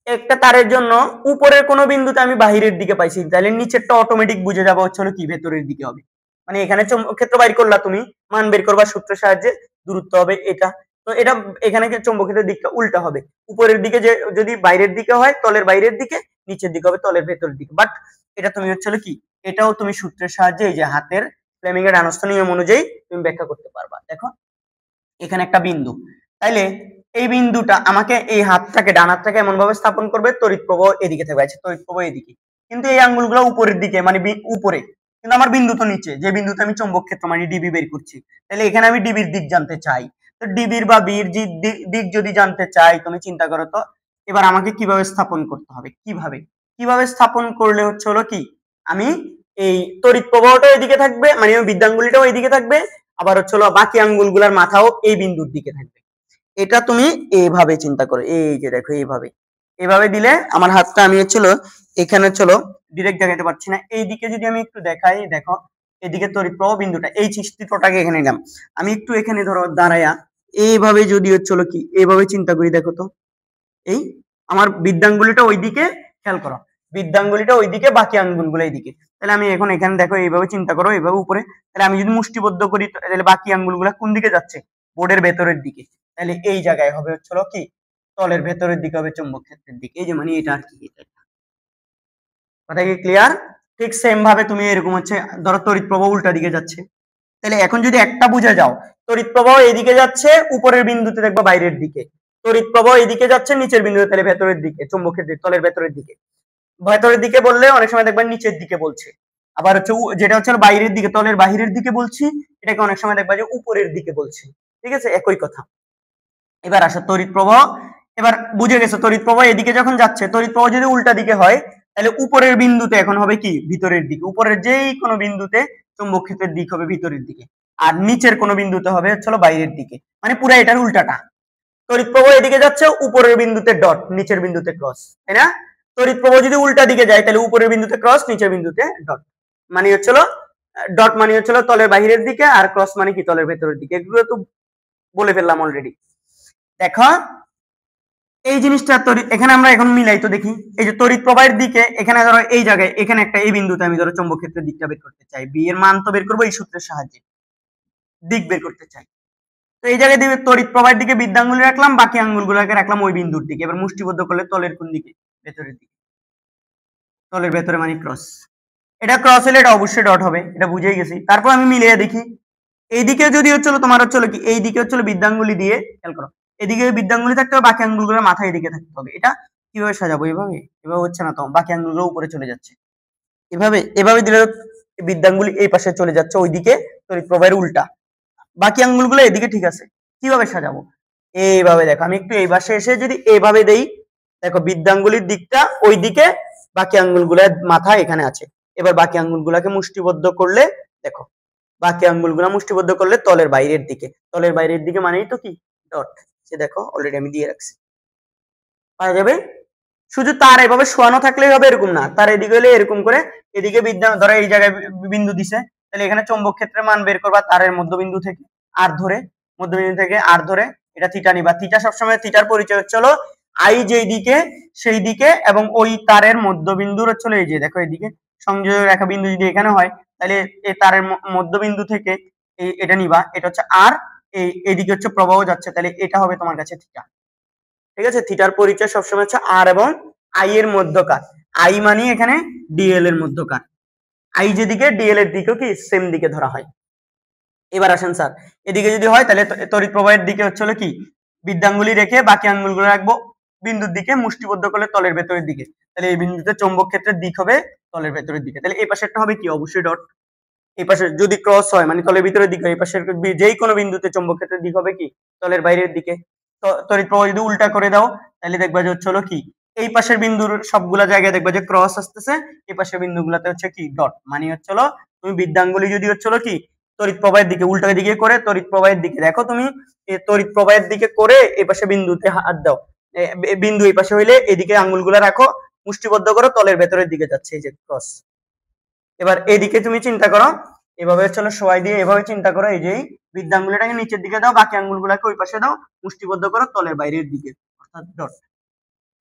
একটা তারের জন্য উপরের কোনো বিন্দুতে আমি বাহিরের দিকে পাইছি, তাহলে নিচেরটা অটোমেটিক বুঝে যাবো হচ্ছে কি ভেতরের দিকে হবে। মানে এখানে চৌম্বক ক্ষেত্র বাইর করলা, তুমি মান বের করবা সূত্রের সাহায্যে, দূরত্ব হবে এটা, তো এটা এখানে চৌম্বক ক্ষেত্রের দিকটা উল্টা হবে, উপরের দিকে যে যদি বাইরের দিকে হয় তলের বাইরের দিকে, নিচের দিকে হবে তলের ভেতরের দিকে। বাট এটা তুমি হচ্ছে কি এটাও তুমি সূত্রের সাহায্যে এই যে হাতের ফ্লেমিং এর ডানস্থ নিয়ম অনুযায়ী তুমি ব্যাখ্যা করতে পারবা। দেখো এখানে একটা বিন্দু, তাইলে এই বিন্দুটা আমাকে এই হাতটাকে ডান হাতটাকে এমন ভাবে স্থাপন করবে তড়িৎ প্রবাহ এদিকে থাকবে, আছে তড়িৎ প্রবাহ এদিকে, কিন্তু এই আঙ্গুলগুলো উপরের দিকে মানে উপরে, কিন্তু আমার বিন্দু তো নিচে, যে বিন্দুতে আমি চৌম্বক ক্ষেত্র মানে ডিবি বের করছি, তাহলে এখানে আমি ডিবির দিক জানতে চাই। তো ডিবির বা বির দিক যদি জানতে চাই, তুমি চিন্তা করো তো এবার আমাকে কিভাবে স্থাপন করতে হবে, কিভাবে কিভাবে স্থাপন করলে হচ্ছে কি আমি এই তড়িৎ প্রবাহটা এদিকে থাকবে, মানে বিদ্যাঙ্গুলিটাও এইদিকে থাকবে, আবার হচ্ছে বাকি আঙ্গুলগুলার মাথাও এই বিন্দুর দিকে থাকবে। এটা তুমি এইভাবে চিন্তা করো, এই যে দেখো এইভাবে, এইভাবে দিলে আমার হাতটা আমি হচ্ছিল এখানে ডিরেক্ট দেখাতে পারছি না, এইদিকে যদি আমি একটু দেখাই, দেখো এদিকে তড়িৎ প্রবাহ বিন্দুটা এই চিত্রটাকে এখানে নিলাম, আমি একটু এখানে ধরো দাঁড়ায়া এইভাবে যদি হচ্ছিল কি এইভাবে চিন্তা করি, দেখো তো এই আমার বিদ্যাঙ্গুলিটা ওইদিকে, খেয়াল করো বিদ্যাঙ্গুলিটা ওইদিকে, বাকি আঙ্গুলগুলো এইদিকে, তাহলে আমি এখন এখানে দেখো এইভাবে চিন্তা করো, এইভাবে উপরে, তাহলে আমি যদি মুষ্টিবদ্ধ করি তাহলে বাকি আঙ্গুলগুলো কোন দিকে যাচ্ছে, বোর্ডের ভেতরের দিকে, তাহলে এই জায়গায় হবে হচ্ছিল কি তলের ভেতরের দিকে হবে চৌম্বক ক্ষেত্রের দিকে, এই যে মানে এটা আর কি, কথা কি ক্লিয়ার? ঠিক সেম ভাবে তুমি এরকম হচ্ছে ধরো তড়িৎ প্রবাহ উল্টা দিকে যাচ্ছে, তাহলে এখন যদি একটা বুঝে যাও তড়িৎ প্রবাহ এদিকে যাচ্ছে উপরের বিন্দুতে দেখবা বাইরের দিকে, তড়িৎ প্রবাহ এদিকে যাচ্ছে নিচের বিন্দুতে তাহলে ভেতরের দিকে, চৌম্বক ক্ষেত্রের তলের ভেতরের দিকে। ভেতরের দিকে বললে অনেক সময় দেখবা নিচের দিকে বলছে, আবার হচ্ছে যেটা হচ্ছে বাইরের দিকে তলের বাহিরের দিকে বলছি, এটাকে অনেক সময় দেখবা যে উপরের দিকে বলছি, ঠিক আছে একই কথা। এবার আসো তড়িৎ প্রবাহ, এবার বুঝে গেছো তড়িৎ প্রবাহ এদিকে যখন যাচ্ছে, তড়িৎ প্রবাহ যদি উল্টা দিকে হয় তাহলে উপরের বিন্দুতে এখন হবে কি ভিতরের দিকে, উপরের যেই কোনো বিন্দুতে চৌম্বক ক্ষেত্রের দিক হবে ভিতরের দিকে, আর নিচের কোনো বিন্দুতে হবে হচ্ছে বাইরের দিকে, মানে পুরো এটার উল্টাটা। তড়িৎ প্রবাহ এদিকে যাচ্ছে উপরের বিন্দুতে ডট, নিচের বিন্দুতে ক্রস, তাই না? তড়িৎ প্রবাহ যদি উল্টা দিকে যায় তাহলে উপরের বিন্দুতে ক্রস, নিচের বিন্দুতে ডট, মানে হচ্ছিল ডট মানে হচ্ছিল তলের বাহিরের দিকে, আর ক্রস মানে কি তলের ভেতরের দিকে, এগুলো তো বলে ফেললাম অলরেডি। দেখো এই জিনিসটা এখানে আমরা এখন মিলাই তো দেখি, এই যে তড়িৎ প্রবাহের দিকে এখানে ধরো এই জায়গায় এখানে একটা এই বিন্দুতে আমি ধরো চৌম্বক ক্ষেত্রের দিকটা বের করতে চাই, বি এর মান তো বের করবো এই সূত্রের সাহায্যে, দিক বের করতে চাই, তো এই জায়গায় দিবে তড়িৎ প্রবাহের দিকে বিদ্যাঙ্গুলি রাখলাম, বাকি আঙ্গুলগুলোকে রাখলাম ওই বিন্দুর দিকে, এবার মুষ্টিবদ্ধ করলে তলের কোন দিকে, ভেতরের দিকে, তলের ভেতরে মানে ক্রস, এটা ক্রস হলে এটা অবশ্যই ডট হবে, এটা বুঝেই গেছি। তারপর আমি মিলিয়ে দেখি এইদিকে যদি হচ্ছিল তোমার হচ্ছিল কি এইদিকে হচ্ছিল বিদ্যাঙ্গুলি দিয়ে, খেয়াল করো এদিকে বিদ্যাঙ্গুলি থাকতে হবে, বাকি আঙ্গুলগুলোর মাথা এদিকে থাকতে হবে, এটা কিভাবে সাজাবো, এভাবে এভাবে হচ্ছে না তো, বাকি আঙ্গুলগুলো উপরে চলে যাচ্ছে, এভাবে এভাবে দিলে বিদ্যাঙ্গুলি এই পাশে চলে যাচ্ছে ওইদিকে তড়িৎ প্রবাহের উল্টা, বাকি আঙ্গুলগুলো এদিকে, ঠিক আছে কিভাবে সাজাবো, এইভাবে দেখো আমি একটু এই পাশে এসে যদি এইভাবে দেই, দেখো বিদ্যাঙ্গুলির দিকটা ওইদিকে, বাকি আঙ্গুলগুলোর মাথা এখানে আছে, এবার বাকি আঙ্গুলগুলোকে মুষ্টিবদ্ধ করলে দেখো বাকি আঙ্গুলগুলো মুষ্টিবদ্ধ করলে তলের বাইরের দিকে, তলের বাইরের দিকে মানেই তো কি ডট, সে দেখো অলরেডি আমি দিয়ে রাখছি, পাওয়া যাবে। শুধু তার এভাবে শোয়ানো থাকলেই হবে এরকম না, তার এদিকে হলে এরকম করে এদিকে ধরো এই জায়গায় বিন্দু দিছে, তাহলে এখানে চৌম্বক ক্ষেত্রের মান বের করবা তারের মধ্যবিন্দু থেকে আর ধরে, মধ্যবিন্দু থেকে আর ধরে এটা থিটা নিবা, থিটা সবসময় থিটার পরিচয় হচ্ছে আই যেই দিকে সেই দিকে, এবং ওই তারের মধ্যবিন্দুর হচ্ছে এই যে দেখো এদিকে সংযোগ রেখা বিন্দু যদি এখানে হয় তাহলে এই তারের মধ্যবিন্দু থেকে এটা নিবা, এটা হচ্ছে আর এইদিকে হচ্ছে প্রবাহ যাচ্ছে, তাহলে এটা হবে তোমার কাছে থিটা, ঠিক আছে। থিটার পরিচয় সবসময় হচ্ছে আর এবং আই এর মধ্যকার, আই মানে এখানে ডিএল এর মধ্যকার, আই যেদিকে ডিএল এর দিকেও কি সেম দিকে ধরা হয়। এবার আসেন স্যার এদিকে যদি হয় তাহলে তড়িৎ প্রবাহের দিকে হচ্ছে কি বৃদ্ধাঙ্গুলি রেখে বাকি আঙ্গুলগুলো রাখবো বিন্দুর দিকে, মুষ্টিবদ্ধ করলে তলের ভেতরের দিকে। তাহলে এই বিন্দুতে চৌম্বক ক্ষেত্রের দিক হবে তলের ভেতরের দিকে। তাহলে এই পাশেরটা হবে কি, অবশ্যই ডট। এই পাশে যদি ক্রস হয় মানে তলের ভিতরের দিকে, এই পাশের যেই কোনো বিন্দুতে চৌম্বক ক্ষেত্রের দিক হবে কি, তলের বাইরের দিকে। তড়িৎ প্রবাহ যদি উল্টা করে দাও তাহলে দেখবা যে হচ্ছে হলো কি, এই পাশের বিন্দুর সবগুলা জায়গায় দেখবা যে ক্রস আসতেছে, এই পাশের বিন্দুগুলাতে হচ্ছে কি ডট। মানে হচ্ছে হলো তুমি বৃদ্ধাঙ্গুলি যদি হচ্ছে হলো কি তড়িৎ প্রবাহের দিকে উল্টা দিকে করে তড়িৎ প্রবাহের দিকে দেখো, তুমি তড়িৎ প্রবাহের দিকে করে এই পাশে বিন্দুতে হাত দাও, বিন্দু এই পাশে হইলে এদিকে আঙ্গুলগুলা রাখো, মুষ্টিবদ্ধ করো, তলের ভেতরের দিকে যাচ্ছে এই যে ক্রস। এবার এদিকে তুমি চিন্তা করো, এভাবে চলো সবাই দিয়ে এভাবে চিন্তা করো, এই যে বৃদ্ধাঙ্গুলিটাকে নিচের দিকে দাও, বাকি আঙ্গুলগুলোকে ওই পাশে দাও, মুষ্টিবদ্ধ করো তলের বাইরের দিকে, অর্থাৎ ডট।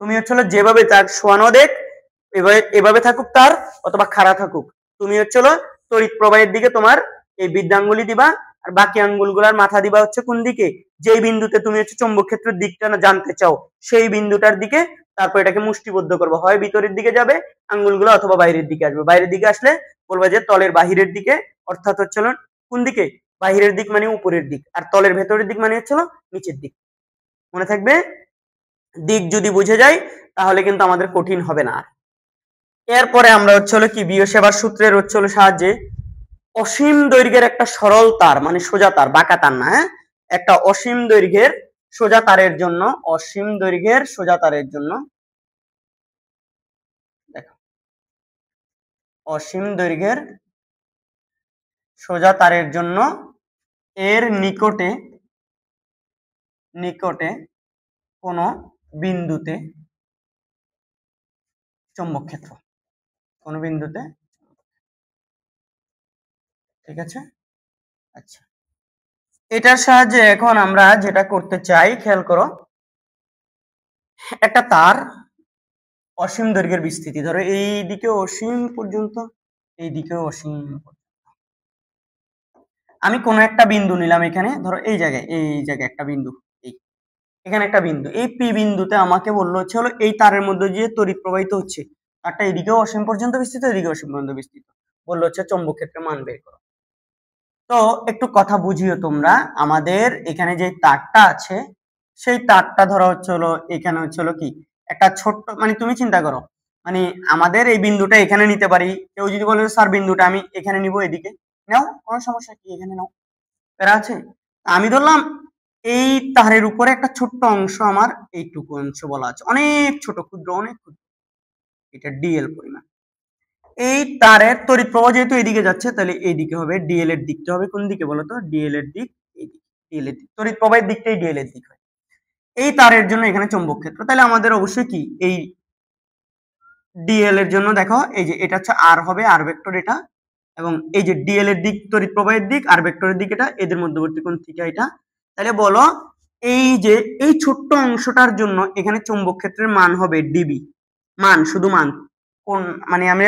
তুমি হচ্ছে যেভাবে তার শোয়ানো দেখ, এভাবে এভাবে থাকুক তার, অথবা খাড়া থাকুক, তুমি হচ্ছে তড়িৎ প্রবাহের দিকে তোমার এই বৃদ্ধাঙ্গুলি দিবা, আর বাকি আঙ্গুলগুলার মাথা দিবা হচ্ছে কোন দিকে, যেই বিন্দুতে তুমি হচ্ছে চৌম্বক ক্ষেত্রের দিকটা না জানতে চাও সেই বিন্দুটার দিকে। তারপর এটাকে মুষ্টিবদ্ধ করবো, হয় ভিতরের দিকে যাবে আঙ্গুলগুলো অথবা বাইরের দিকে আসবে। বাইরের দিকে আসলে বলবা যে তলের বাহিরের দিকে, অর্থাৎ হচ্ছে কোন দিকে, বাহিরের দিক মানে উপরের দিক, আর তলের ভেতরের দিক মানে হচ্ছে নিচের দিক। মনে থাকবে, দিক যদি বুঝে যায় তাহলে কিন্তু আমাদের কঠিন হবে না। এরপরে আমরা হচ্ছে কি বিয়োসেবার সূত্রের হচ্ছে সাহায্যে অসীম দৈর্ঘ্যের একটা সরল তার, মানে সোজা তার, বাঁকা তার না, হ্যাঁ, একটা অসীম দৈর্ঘ্যের সোজা তারের জন্য, অসীম দৈর্ঘ্যের সোজা তারের জন্য, দেখো অসীম দৈর্ঘ্যের সোজা তারের জন্য এর নিকটে নিকটে কোন বিন্দুতে চৌম্বক ক্ষেত্র, কোন বিন্দুতে, ঠিক আছে। আচ্ছা, এটার সাহায্যে এখন আমরা যেটা করতে চাই, খেয়াল করো, একটা তার অসীম দৈর্ঘ্যের বিস্তৃতি, ধরো এই দিকে অসীম পর্যন্ত, এই দিকেও অসীম পর্যন্ত। আমি কোন একটা বিন্দু নিলাম এখানে, ধরো এই জায়গায় একটা বিন্দু, এখানে একটা বিন্দু, এই পি বিন্দুতে আমাকে বললো হচ্ছে হলো এই তারের মধ্যে যে তড়িৎ প্রবাহিত হচ্ছে তারটা এদিকেও অসীম পর্যন্ত বিস্তৃত, এদিকে অসীম পর্যন্ত বিস্তৃত, বললো হচ্ছে চৌম্বক ক্ষেত্রের মান বের করো। তো একটু কথা বুঝিও তোমরা, আমাদের এখানে যে তারটা আছে সেই তারটা ধরো হচ্ছে হলো এখানে হচ্ছে হলো কি একটা ছোট্ট, মানে তুমি চিন্তা করো, মানে আমাদের এই বিন্দুটা এখানে নিতে পারি, কেউ যদি বলে স্যার বিন্দুটা আমি এখানে নিব, এদিকে নাও, কোনো সমস্যা কি, এখানে নাও, এরা আছে। আমি ধরলাম এই তারের উপরে একটা ছোট্ট অংশ, আমার এইটুকু অংশ বলা আছে, অনেক ছোট, ক্ষুদ্র, অনেক ক্ষুদ্র, এটা ডিএল পরিমাণ। এই তারের তড়িৎ প্রবাহ যেহেতু এদিকে যাচ্ছে, তাহলে এইদিকে হবে ডিএল এর দিকটা হবে কোন দিকে বলতো, ডিএল এর দিক, ডিএল এর দিক, তড়িৎ প্রবাহের দিকটাই ডিএল এর দিক হয়। এই তারের জন্য এখানে চৌম্বক ক্ষেত্র, তাহলে আমাদের অবশ্যই কি এই ডিএল এর জন্য দেখো, এই যে এটা হচ্ছে আর হবে, আর ভেক্টর এটা, এবং এই যে ডিএল এর দিক তড়িৎ প্রবাহের দিক, আর ভেক্টরের দিক এটা, এদের মধ্যবর্তী কোণ থিটা এটা। তাহলে বলো এই যে এই ছোট্ট অংশটার জন্য এখানে চৌম্বক ক্ষেত্রের মান হবে ডিবি, মান, শুধু মান, কোন মানে আমি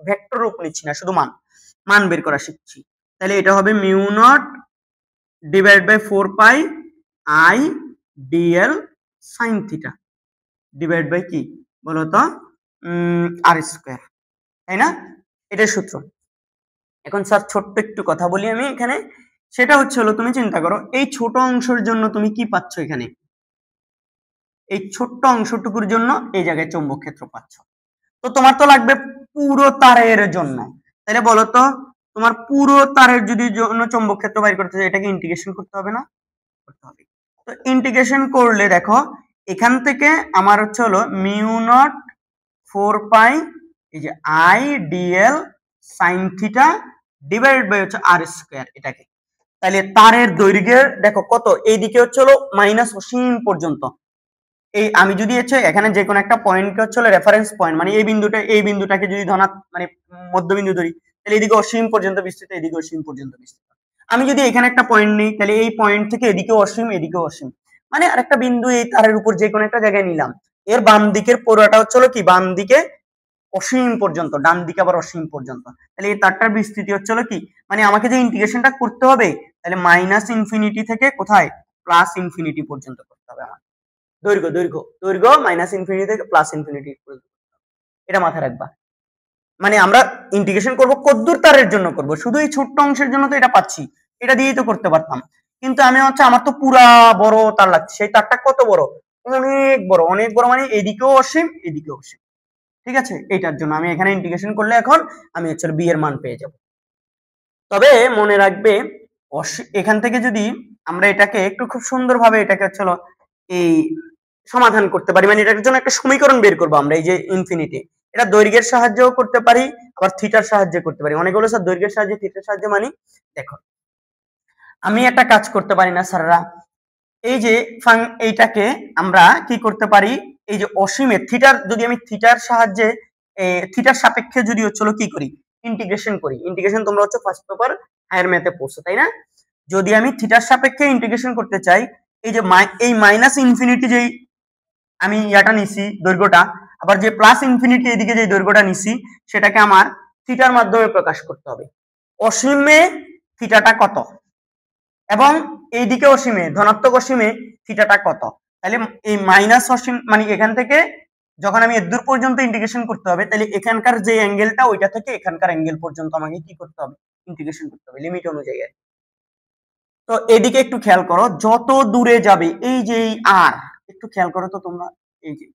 ভেক্টর রূপ নিচ্ছি না, শুধু মান, মান বের করা শিখছি। তাহলে এটা হবে mu naught divide by 4 pi I dl sine theta divide by কি বলতো আর স্কয়ার, তাই না? এটাই সূত্র। এখন স্যার ছোট্ট একটু কথা বলি আমি এখানে, সেটা হচ্ছে হলো তুমি চিন্তা করো এই ছোট অংশের জন্য তুমি কি পাচ্ছ, এখানে এই ছোট্ট অংশটুকুর জন্য এই জায়গায় চৌম্বক ক্ষেত্র পাচ্ছ। তো তোমার তো লাগবে পুরো তারের জন্য, তাহলে বলো তো তোমার পুরো তারের যদি জন্য চৌম্বক ক্ষেত্র বাইর করতে চাই, এটাকে ইন্টিগ্রেশন করতে হবে না, করতে হবে। তো ইন্টিগ্রেশন করলে দেখো এখান থেকে আমার হচ্ছে হলো মিউ নট 4 পাই এই যে I dl sine theta divided by হচ্ছে আর স্কয়ার, এটাকে। তাহলে তারের দৈর্ঘ্যের দেখো কত, এইদিকে হচ্ছে হলো মাইনাস অসীম পর্যন্ত, এই আমি যদি হচ্ছে এখানে যে কোনো একটা পয়েন্টকে হচ্ছে হলো রেফারেন্স পয়েন্ট, মানে এই বিন্দুটাকে যদি মানে মধ্যবিন্দু ধরি, তাহলে এদিকে অসীম পর্যন্ত বিস্তৃত, এদিকে অসীম পর্যন্ত বিস্তৃত। আমি যদি এখানে একটা পয়েন্ট নিই, তাহলে এই পয়েন্ট থেকে এদিকে অসীম, এদিকে অসীম, মানে আরেকটা বিন্দু এই তারের উপর যে কোনো একটা জায়গায় নিলাম, এর বাম দিকের পুরোটা হচ্ছে হলো কি বাম দিকে অসীম পর্যন্ত, ডান দিকে আবার অসীম পর্যন্ত। তাহলে এই তারটার বিস্তৃতি হচ্ছে হলো কি, মানে আমাকে যে ইন্টিগ্রেশনটা করতে হবে, তাহলে মাইনাস ইনফিনিটি থেকে কোথায় প্লাস ইনফিনিটি পর্যন্ত করতে হবে আমার, দৈর্ঘ্য দৈর্ঘ্য দৈর্ঘ্য মাইনাস ইনফিনিটি থেকে প্লাস ইনফিনিটি পর্যন্ত, এটা মাথায় রাখবা। মানে আমরা ইন্টিগ্রেশন করব কদ্দুর তারের জন্য করব, শুধু এই ছোট্ট অংশের জন্য তো এটা পাচ্ছি, এটা দিয়েই তো করতে পারতাম, কিন্তু আমি হচ্ছে আমার তো পুরা বড় তার লাগছে, সেই তারটা কত বড়, অনেক বড়, অনেক বড়, মানে এদিকেও অসীম এদিকেও অসীম। ঠিক আছে, এইটার জন্য আমি এখানে ইন্টিগ্রেশন করলে এখন আমি হচ্ছে বি এর মান পেয়ে যাব। তবে মনে রাখবে এখান থেকে যদি আমরা এটাকে একটু খুব সুন্দরভাবে এটাকে চলো এই সমাধান করতে পারি, মানে এটার জন্য একটা সমীকরণ বের করবো আমরা, এই যে ইনফিনিটি, এটা দৈর্ঘ্যের সাহায্যেও করতে পারি আবার থিটার সাহায্যে করতে পারি। অনেকে বলে স্যার দৈর্ঘ্যের সাহায্যে থিটার সাহায্যে, মানে দেখো আমি একটা কাজ করতে পারি না স্যাররা, এই যে এইটাকে আমরা কি করতে পারি, এই যে অসীমে থিটার, যদি আমি থিটার সাহায্যে থিটার সাপেক্ষে যদি হচ্ছিল কি করি, ইন্টিগ্রেশন করি। ইন্টিগ্রেশন তোমরা হচ্ছে ফার্স্ট পেপার হায়ার ম্যাথে পড়ছো তাই না? যদি আমি থিটার সাপেক্ষে ইন্টিগ্রেশন করতে চাই, এই যে এই মাইনাস ইনফিনিটি যেই আমি ইয়াটা নিছি দৈর্ঘ্যটা, আবার যে প্লাস ইনফিনিটি এদিকে যে দৈর্ঘ্যটা নিছি, সেটাকে আমার থিটার মাধ্যমে প্রকাশ করতে হবে। অসীমে থিটাটা কত এবং এইদিকে অসীমে ধনাত্মক অসীমে থিটাটা কত, তাহলে এই মাইনাস অসীম মানে এখান থেকে যখন আমি এদূর পর্যন্ত ইন্টিগ্রেশন করতে হবে, তাহলে এখানকার যে অ্যাঙ্গেলটা ওইটা থেকে এখানকার অ্যাঙ্গেল পর্যন্ত আমাকে কি করতে হবে, ইন্টিগ্রেশন করতে হবে লিমিট অনুযায়ী। তো এদিকে একটু খেয়াল করো, যত দূরে যাবে এই যে এই আর, একটু খেয়াল করো তো তোমরা, এই যে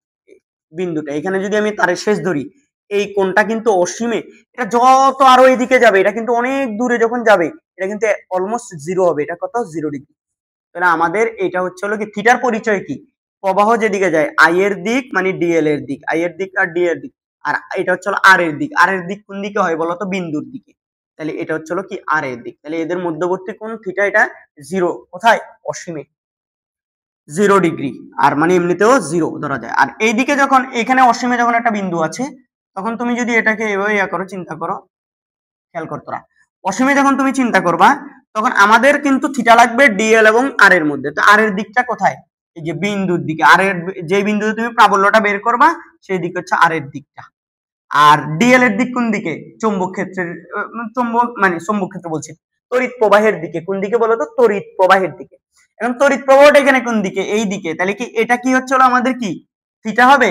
বিন্দুটা এখানে যদি আমি তারের শেষ ধরি, এই কোণটা কিন্তু অসীমে, এটা যত আরো এদিকে যাবে এটা কিন্তু অনেক দূরে যখন যাবে এটা কিন্তু অলমোস্ট জিরো হবে, এটা কত 0 ডিগ্রি। তাহলে আমাদের এটা হচ্ছে হলো কি থিটার পরিচয় কি, প্রবাহ যেদিকে যায় আই এর দিক মানে ডিএল এর দিক, আই এর দিক আর ডি এর দিক, আর এটা হচ্ছে হলো আর এর দিক। আর এর দিক কোন দিকে হয় বলতো, বিন্দুর দিকে। তাহলে এটা হচ্ছে হলো কি আর এর দিক, তাহলে এদের মধ্যবর্তী কোণ থিটা, এটা 0 কোথায়, অসীমে 0 ডিগ্রি, আর মানে এমনিতেও 0 ধরা যায়। আর এইদিকে যখন এখানে অসীমে যখন একটা বিন্দু আছে, তখন তুমি যদি এটাকে এভাবে ইয়া করো, চিন্তা করো, খেয়াল কর তোরা, অসীমে যখন তুমি চিন্তা করবা তখন আমাদের কিন্তু থিটা লাগবে ডিএল এবং আর এর মধ্যে। তো আর এর দিকটা কোথায়, এই যে বিন্দুর দিকে, আর এর যে বিন্দুতে তুমি প্রাবল্যটা বের করবা সেই দিক হচ্ছে আর এর দিকটা। আর ডিএল এর দিক কোন দিকে, চৌম্বক ক্ষেত্রের, চৌম্বক মানে চৌম্বক ক্ষেত্র বলছি, তড়িৎ প্রবাহের দিকে। কোন দিকে বলতো, তড়িৎ প্রবাহের দিকে। এখন তড়িৎ প্রবাহটা এখানে কোন দিকে, এই দিকে, তাহলে কি এটা কি হচ্ছে হলো আমাদের কি থিটা হবে?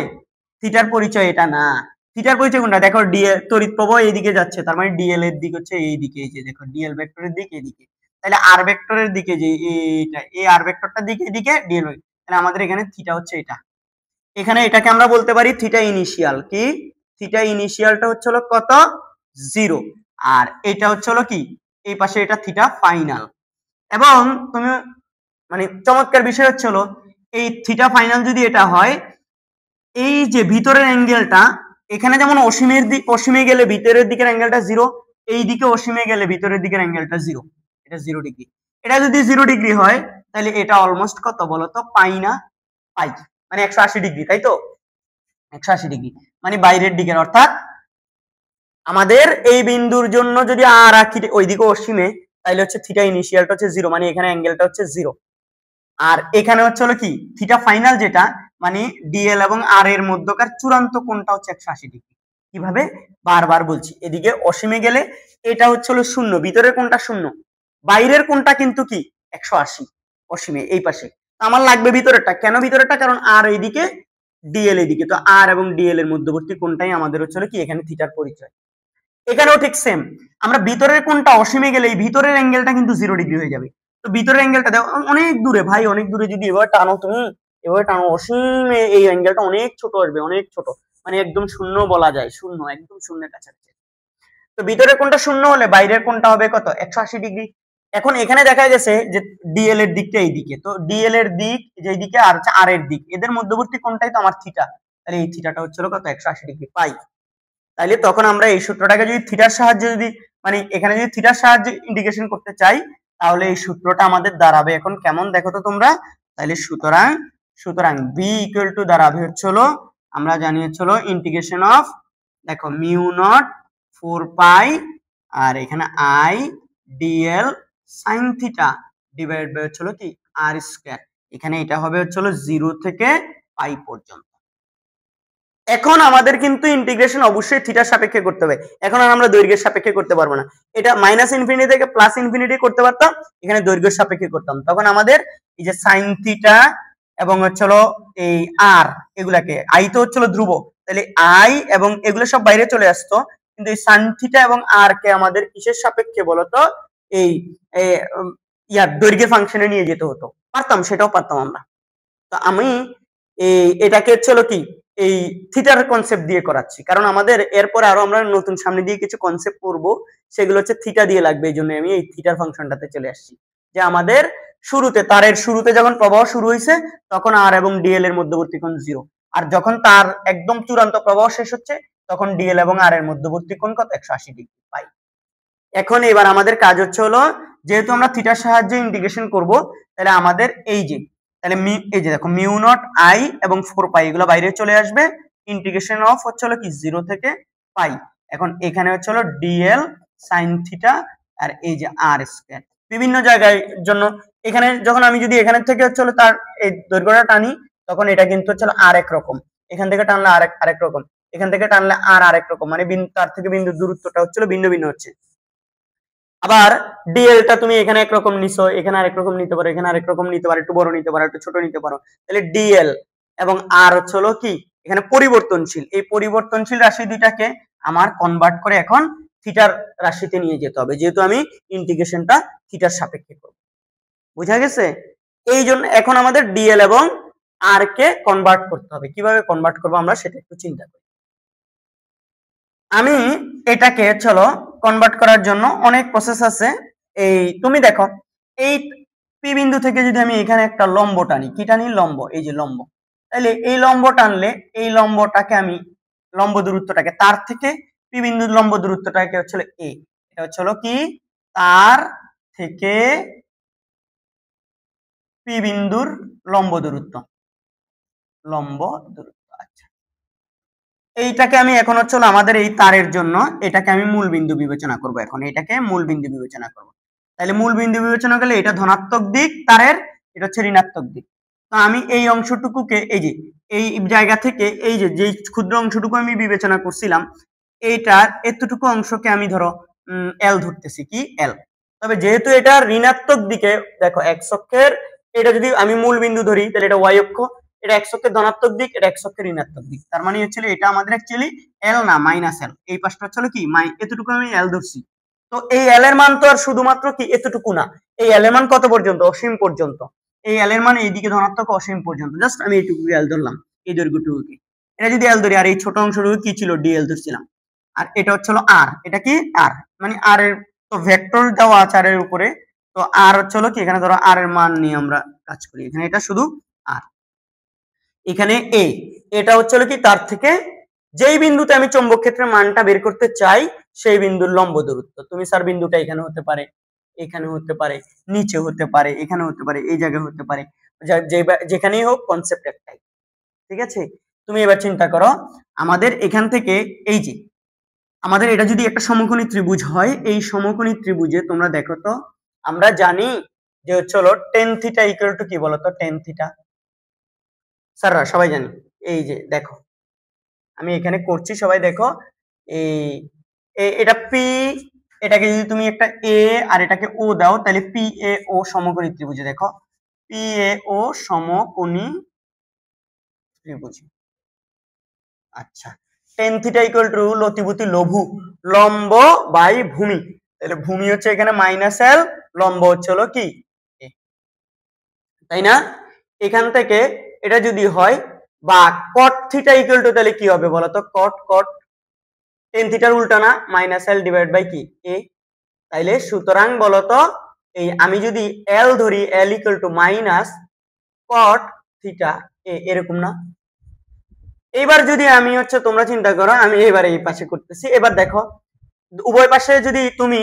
থিটার পরিচয় এটা না, থিটার পরিচয় কোনটা দেখো, ডিএল তড়িৎ প্রবাহ এইদিকে যাচ্ছে, তার মানে ডিএল এর দিক হচ্ছে এই দিকে, এই যে দেখো ডিএল ভেক্টরের দিক এইদিকে, তাহলে আর ভেক্টরের দিকে যে এইটা, এই আর ভেক্টরটার দিকে এদিকে ডিএল, তাহলে আমাদের এখানে থিটা হচ্ছে এটা। এখানে এটাকে আমরা বলতে পারি থিটা ইনিশিয়াল, কি থিটা ইনিশিয়ালটা হচ্ছে হলো কত, 0, আর এটা হচ্ছে হলো কি এই পাশে এটা থিটা ফাইনাল। এবং তুমি মানে চমৎকার বিষয় হচ্ছে হলো এই থিটা ফাইনাল যদি এটা হয়, এই যে ভিতরের অ্যাঙ্গেলটা এখানে যেমন অসীমের দিক, অসীমে গেলে ভিতরের দিকের অ্যাঙ্গেলটা 0, এই দিকে অসীমে গেলে ভিতরের দিকের অ্যাঙ্গেলটা 0, এটা 0 ডিগ্রি। এটা যদি 0 ডিগ্রি হয় তাহলে এটা অলমোস্ট কত বলতো, পাই না পাই, মানে 180 ডিগ্রি, তাই তো 180 ডিগ্রি মানে বাইরের দিকের, অর্থাৎ আমাদের এই বিন্দুর জন্য যদি আর রাখি ওইদিকে অসীমে, তাহলে হচ্ছে থিটা ইনিশিয়ালটা হচ্ছে 0, মানে এখানে অ্যাঙ্গেলটা হচ্ছে 0, আর এখানে হচ্ছে হলো কি থিটা ফাইনাল যেটা, মানে ডিএল এবং আর এর মধ্যকার চূড়ান্ত কোণটা হচ্ছে 180 ডিগ্রি। কিভাবে, বারবার বলছি, এদিকে অসীমে গেলে এটা হচ্ছে হলো 0, ভিতরের কোণটা 0, বাইরের কোণটা কিন্তু কি 180 অসীমে এই পাশে। আমার লাগবে ভিতরেরটা, কেন ভিতরেরটা, কারণ আর এইদিকে ডিএল এদিকে, তো আর এবং ডিএল এর মধ্যবর্তী কোণটাই আমাদের হচ্ছে হলো কি এখানে থিটার পরিচয়। এখানেও ঠিক সেম, আমরা ভিতরের কোণটা অসীমে গেলে এই ভিতরের অ্যাঙ্গেলটা কিন্তু 0 ডিগ্রি হয়ে যাবে। তো ভিতরের অ্যাঙ্গেলটা দেখো অনেক দূরে ভাই, অনেক দূরে যদি এভাবে টানো, তুমি এভাবে টানো অসীমে, এই অ্যাঙ্গেলটা অনেক ছোট আসবে, অনেক ছোট, মানে একদম শূন্য বলা যায়, শূন্য, একদম শূন্যের কাছাকাছি। তো ভিতরের কোণটা 0 হলে বাইরের কোণটা হবে কত, 180 ডিগ্রি। এখন এখানে দেখা গেছে যে ডিএল এর দিকটা এইদিকে, তো ডিএল এর দিক যেই দিকে আর হচ্ছে আর এর দিক, এদের মধ্যবর্তী কোণটাই তো আমার থিটা, তাহলে এই থিটাটা হচ্ছে কত, 180 ডিগ্রি পাই। তাইলে তখন আমরা এই সূত্রটাকে যদি থিটার সাহায্যে যদি মানে এখানে যদি থিটার সাহায্যে ইন্টিগ্রেশন করতে চাই, তাহলে এই সূত্রটা আমাদের দাঁড়াবে এখন কেমন দেখো তো তোমরা, তাহলে সুতরাং সুতরাং বি ইকুয়াল টু দাঁড়াবে হচ্ছে হলো, আমরা জানি হচ্ছে হলো ইন্টিগ্রেশন অফ, দেখো মিউ নট 4 পাই আর এখানে I dl sine theta divide by হচ্ছে হলো কি আর স্কয়ার, এখানে এটা হবে হচ্ছে হলো 0 থেকে পাই পর্যন্ত। এখন আমাদের কিন্তু ইন্টিগ্রেশন অবশ্যই থিটার সাপেক্ষে করতে হবে, এখন আর আমরা দৈর্ঘ্যের সাপেক্ষে করতে পারবো না। এটা মাইনাস ইনফিনিটি থেকে প্লাস ইনফিনিটি করতে পারতাম, এখানে দৈর্ঘ্যের সাপেক্ষে করতাম, তখন আমাদের এই যে সাইন থিটা এবং হচ্ছে হলো এই আর, এগুলাকে আই তো হচ্ছে ধ্রুব, তাহলে আই এবং এগুলো সব বাইরে চলে আসতো, কিন্তু এই সাইন থিটা এবং আর কে আমাদের কিসের সাপেক্ষে বলতো, এই ইয়ার দৈর্ঘ্যের ফাংশনে নিয়ে যেতে হতো, পারতাম, সেটাও পারতাম আমরা। তো আমি এটাকে হলো কি এই থিটার কনসেপ্ট দিয়ে করাচ্ছি, কারণ আমাদের এরপর আরো আমরা নতুন সামনে দিয়ে কিছু কনসেপ্ট করব, সেগুলো হচ্ছে থিটা দিয়ে লাগবে। এই জন্য আমি এই থিটার ফাংশনটাতে চলে আসছি, যে আমাদের শুরুতে তারের শুরুতে যখন প্রবাহ শুরু হয়েছে তখন আর এবং ডিএল এর মধ্যবর্তী কোণ 0, আর যখন তার একদম চূড়ান্ত প্রবাহ শেষ হচ্ছে তখন ডিএল এবং আর এর মধ্যবর্তী কোণ কত 180 ডিগ্রি পাই। এখন এবার আমাদের কাজ হলো, যেহেতু আমরা থিটার সাহায্যে ইন্টিগ্রেশন করব, তাহলে আমাদের এই যে এই যে দেখো মিউ নট আই এবং 4 পাই এগুলো বাইরে চলে আসবে, ইন্টিগ্রেশন অফ হলো কি 0 থেকে পাই। এখন এখানে হলো ডিএল সাইন থিটা আর এই যে আর স্কয়ার বিভিন্ন জায়গায় জন্য। এখানে যখন আমি যদি এখানে থেকে হলো তার এই দৈর্ঘ্যটা টানি, তখন এটা কিন্তু হলো আর এক রকম, এখান থেকে টানলে আরেক রকম, এখান থেকে টানলে আর আরেক রকম, মানে তার থেকে বিন্দুর দূরত্বটা হলো ভিন্ন ভিন্ন হচ্ছে। আবার ডিএলটা তুমি এখানে একরকম নিছো, এখানে আরেক রকম নিতে পারো, এখানে আরেক রকম নিতে পারো, একটু বড় নিতে পারো, একটু ছোট নিতে পারো। তাহলে ডিএল এবং আর হলো কি এখানে পরিবর্তনশীল, এই পরিবর্তনশীল রাশি দুইটাকে আমার কনভার্ট করে এখন থিটার রাশিতে নিয়ে যেতে হবে, যেহেতু আমি ইন্টিগ্রেশনটা থিটার সাপেক্ষে করব। বুঝা গেছে? এই জন্য এখন আমাদের ডিএল এবং আর কে কনভার্ট করতে হবে। কিভাবে কনভার্ট করবো আমরা সেটা একটু চিন্তা করি। আমি এটাকে কনভার্ট করার জন্য অনেক প্রসেস আছে। এই তুমি দেখো, এই পি বিন্দু থেকে যদি আমি এখানে একটা লম্ব টানি, কি টানি? লম্ব, এই যে লম্ব। তাহলে এই লম্ব টানলে এই লম্বটাকে আমি লম্ব দূরত্বটাকে তার থেকে পি বিন্দুর লম্ব দূরত্বটাকে এ, এটা হলো কি তার থেকে পি বিন্দুর লম্ব দূরত্ব, আচ্ছা, এইটাকে আমি এখন আমাদের এই তারের জন্য এটাকে আমি মূল বিন্দু বিবেচনা করব। এখন এটাকে মূল বিন্দু বিবেচনা করব। তাহলে মূল বিন্দু বিবেচনা করলে এটা ধনাত্মক দিক তারের, এটা হচ্ছে ঋণাত্মক দিক। তো আমি এই অংশটুকুকে এই যে এই জায়গা থেকে এই যে ক্ষুদ্র অংশটুকু আমি বিবেচনা করছিলাম, এইটার এতটুকু অংশকে আমি ধরো এল ধরতেছি, কি এল। তবে যেহেতু এটা ঋণাত্মক দিকে, দেখো এক্স অক্ষের এটা যদি আমি মূল বিন্দু ধরি, তাহলে এটা ওয়াই অক্ষ, এটা এক্স অক্ষের ধনাত্মক দিক, এটা এক্স অক্ষের ঋণাত্মক দিক। তার মানে এটা আমাদের অ্যাকচুয়ালি এল না, মাইনাস এল। এই পাশটা কি এতটুকু আমি এল ধরছি। তো এই এল এর মান তো আর শুধুমাত্র কি এতটুকু না, এই এল এর মান কত পর্যন্ত? অসীম পর্যন্ত। এই এল এর মান এইদিকে ধনাত্মক অসীম পর্যন্ত। জাস্ট আমি এইটুকু এল ধরলাম, এই দৈর্ঘ্যটুকুকে। এটা যদি এল ধরি, আর এই ছোট অংশটুকু কি ছিল? ডিএল ধরছিলাম। আর এটা হলো আর, এটা কি আর, মানে আর এর তো ভেক্টর দেওয়া আছে আর এর উপরে, তো আর হলো কি এখানে ধরো আর এর মান নিয়ে আমরা কাজ করি। এখানে এটা শুধু আর, এখানে এ, এটা হলো কি তার থেকে যেই বিন্দুতে আমি চৌম্বক ক্ষেত্রের মানটা বের করতে চাই সেই বিন্দুর লম্ব দূরত্ব। তুমি স্যার বিন্দুটা এখানে হতে পারে, এখানে হতে পারে, নিচে হতে পারে, এখানে হতে পারে, এই জায়গায় হতে পারে, যেখানেই হোক, কনসেপ্ট একটাই। ঠিক আছে? তুমি এবার চিন্তা করো, আমাদের এখান থেকে এই যে আমাদের এটা যদি একটা সমকোণী ত্রিভুজ হয়, এই সমকোণী ত্রিভুজে তোমরা দেখো তো, আমরা জানি যে হলো টেন থিটা ইকুয়াল টু কি বলতো? টেন থিটা স্যাররা সবাই জানি। এই যে দেখো আমি এখানে করছি, সবাই দেখো, এই এটা পি, এটাকে যদি তুমি একটা এ আর এটাকে ও দাও, তাহলে পি এ ও সমকোণী ত্রিভুজ। দেখো পি এ ও সমকোণী ত্রিভুজ। আচ্ছা, টেন থিটা ইকুয়াল টু লতিভূতি লঘু লম্ব বাই ভূমি। তাহলে ভূমি হচ্ছে এখানে মাইনাস এল, লম্ব হলো কি এ, তাই না? এখান থেকে এটা যদি হয়, বা কট থিটা ইকুয়াল টু তাহলে কি হবে বলতো? কট টেন থিটার উল্টা না, মাইনাস এল ডিভাইড বাই কি এ। তাইলে সুতরাং বলতো এই আমি যদি এল ধরি, L equal to minus cot theta A, এরকম না? এইবার যদি আমি তোমরা চিন্তা করো, আমি এবার এই পাশে করতেছি। এবার দেখো উভয় পাশে যদি তুমি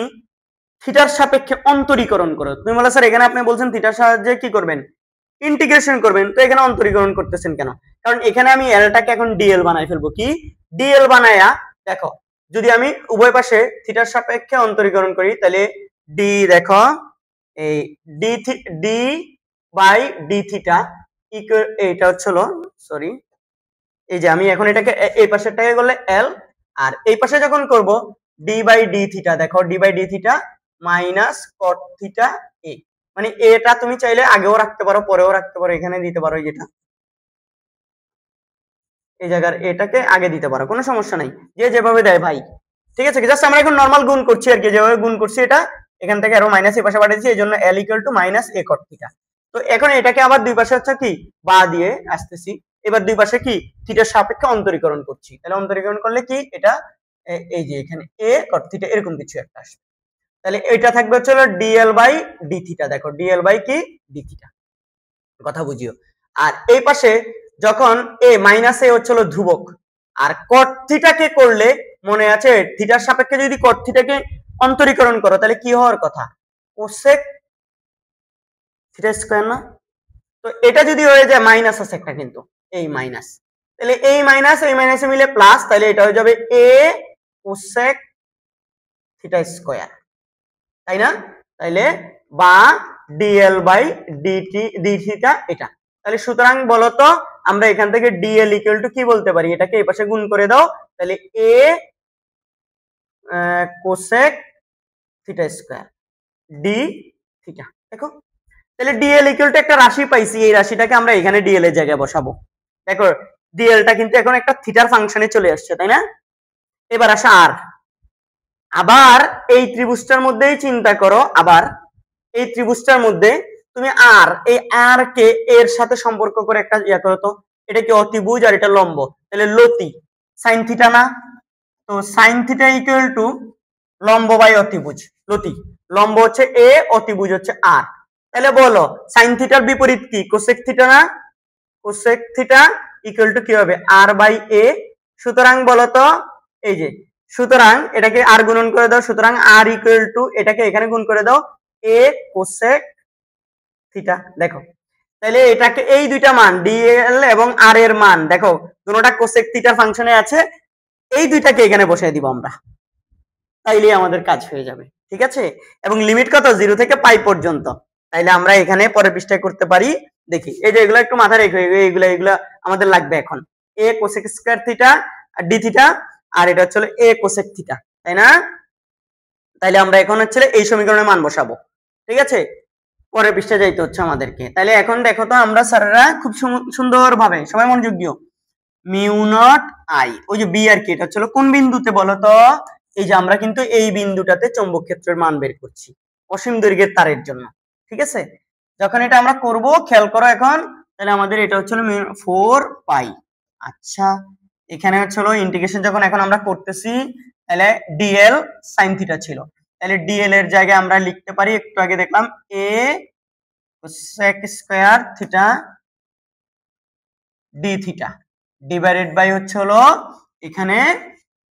থিটার সাপেক্ষে অন্তরীকরণ করো, তুমি বলো স্যার এখানে আপনি বলছেন থিটার সাহায্যে কি করবেন? ইন্টিগ্রেশন করবেন, তো এখানে অন্তরীকরণ করতেছেন কেন? কারণ এখানে আমি এলটাকে এখন ডিএল বানাই ফেলবো। কি ডিএল বানায়া দেখো, যদি আমি উভয় পাশে থিটার সাপেক্ষে অন্তরীকরণ করি, তাহলে ডি, দেখো এই d by D theta equal, এইটা হলো সরি, এই যে আমি এখন এটাকে এই পাশেরটাকে করলে এল, আর এই পাশে যখন করব ডি বাই ডি থিটা, দেখো D by D theta minus cot theta A. মানে এটা তুমি চাইলে আগেও রাখতে পারো, পরেও রাখতে পারো, এখানে দিতে পারো, যেটা এই জায়গার এটাকে আগে দিতে পারো, কোনো সমস্যা নাই, যে যেভাবে দেয় ভাই। ঠিক আছে? জাস্ট আমরা এখন নরমাল গুণ করছি আর কি, যেভাবে গুণ করছি এটা এখান থেকে আরো মাইনাস এই পাশে পাঠিয়েছি, এই জন্য l equal to minus a cot theta. তো এখন এটাকে আবার দুই পাশে হচ্ছে কি বা দিয়ে আসতেছি, এবার দুই পাশে কি থিটার সাপেক্ষে অন্তরীকরণ করছি, তাহলে অন্তরীকরণ করলে কি এটা এই যে এখানে a cot থিটা এরকম কিছু একটা আসবে। তাহলে এটা থাকবে হচ্ছে dl বাই d থিটা। দেখো dl বাই কি d থিটা, কথা বুঝিও। আর এই পাশে যখন a মাইনাস a হচ্ছে ধ্রুবক, আর cot থিটাকে করলে মনে আছে থিটার সাপেক্ষে যদি cot থিটাকে অন্তরীকরণ করো তাহলে কি হওয়ার কথা, কোসেক থিটা স্কয়ার না? তো এটা যদি হয়ে যায় মাইনাস আছে একটা কিন্তু এই মাইনাস, তাহলে এই মাইনাসে মিলে প্লাস, তাহলে এটা হয়ে যাবে a কোসেক থিটা স্কয়ার, তাই না? তাইলে বা dl by dt d theta এটা। তাহলে সুতরাং বলো তো আমরা এখান থেকে dl ইকুয়াল টু কি বলতে পারি, এটাকে এই পাশে গুণ করে দাও, তাহলে a cosec theta square d theta. দেখো তাহলে dl ইকুয়াল টু একটা রাশি পাইছি, এই রাশিটাকে আমরা এখানে dl এর জায়গায় বসাবো। দেখো dl টা কিন্তু এখন একটা থিটার ফাংশনে চলে আসছে, তাই না? এবার আসা আর, আবার এই ত্রিভুজটার মধ্যেই চিন্তা করো, আবার এই ত্রিভুজটার মধ্যে তুমি আর এই আর কে এর সাথে সম্পর্ক করে একটা ইয়া করো তো, এটা কি অতিভুজ আর এটা লম্ব, তাহলে লতি সাইন থিটা না? তো সাইন থিটা ইকুয়াল টু লম্ব বাই অতিভুজ, লতি লম্ব হচ্ছে এ, অতিভুজ হচ্ছে আর। তাহলে বলো সাইন থিটার বিপরীত কি, কোসেক থিটা না? কোসেক থিটা ইকুয়াল টু কি হবে আর বাই এ। সুতরাং বলো তো এই যে, সুতরাং এটাকে আর গুণন করে দাও, সুতরাং আর ইকুয়াল টু এটাকে এখানে গুণ করে দাও এ কোসেক থিটা। দেখো তাহলে এটাকে এই দুইটা মান ডিএল এবং আর এর মান দেখো দুটোটা কোসেক থিটার ফাংশনে আছে, এই দুইটাকে এখানে বসাই দিব আমরা, তাইলে আমাদের কাজ হয়ে যাবে, ঠিক আছে? এবং লিমিট কত, 0 থেকে পাই পর্যন্ত। তাইলে আমরা এখানে পরের পৃষ্ঠায় করতে পারি, দেখি এই যে এগুলো একটু মাথায় রেখে, এগুলো আমাদের লাগবে এখন a cosec square theta d theta, আর এটা হচ্ছে a কোসেক থিটা, তাই না? তাইলে আমরা এখন হচ্ছে এই সমীকরণের মান বসাবো, ঠিক আছে? পরের পৃষ্ঠায় যাইতে হচ্ছে আমাদেরকে। তাহলে এখন দেখো তো আমরা স্যাররা খুব সুন্দরভাবে, সবাই মনোযোগ দিও, মিউ নট আই, ওই যে বি আর কি, এটা হচ্ছে কোন বিন্দুতে বলো তো, এই যে আমরা কিন্তু এই বিন্দুটাতে চৌম্বক ক্ষেত্রের মান বের করছি অসীম দৈর্ঘ্যের তারের জন্য, ঠিক আছে? যখন এটা আমরা করব খেয়াল করো এখন, তাহলে আমাদের এটা হচ্ছে 4 পাই। আচ্ছা এখানে হচ্ছে ইন্টিগ্রেশন যখন এখন আমরা করতেছি, তাহলে ডিএল সাইন থিটা ছিল, তাহলে ডিএল এর জায়গায় আমরা লিখতে পারি, একটু আগে দেখলাম a cosec square theta d theta divided by হচ্ছে এখানে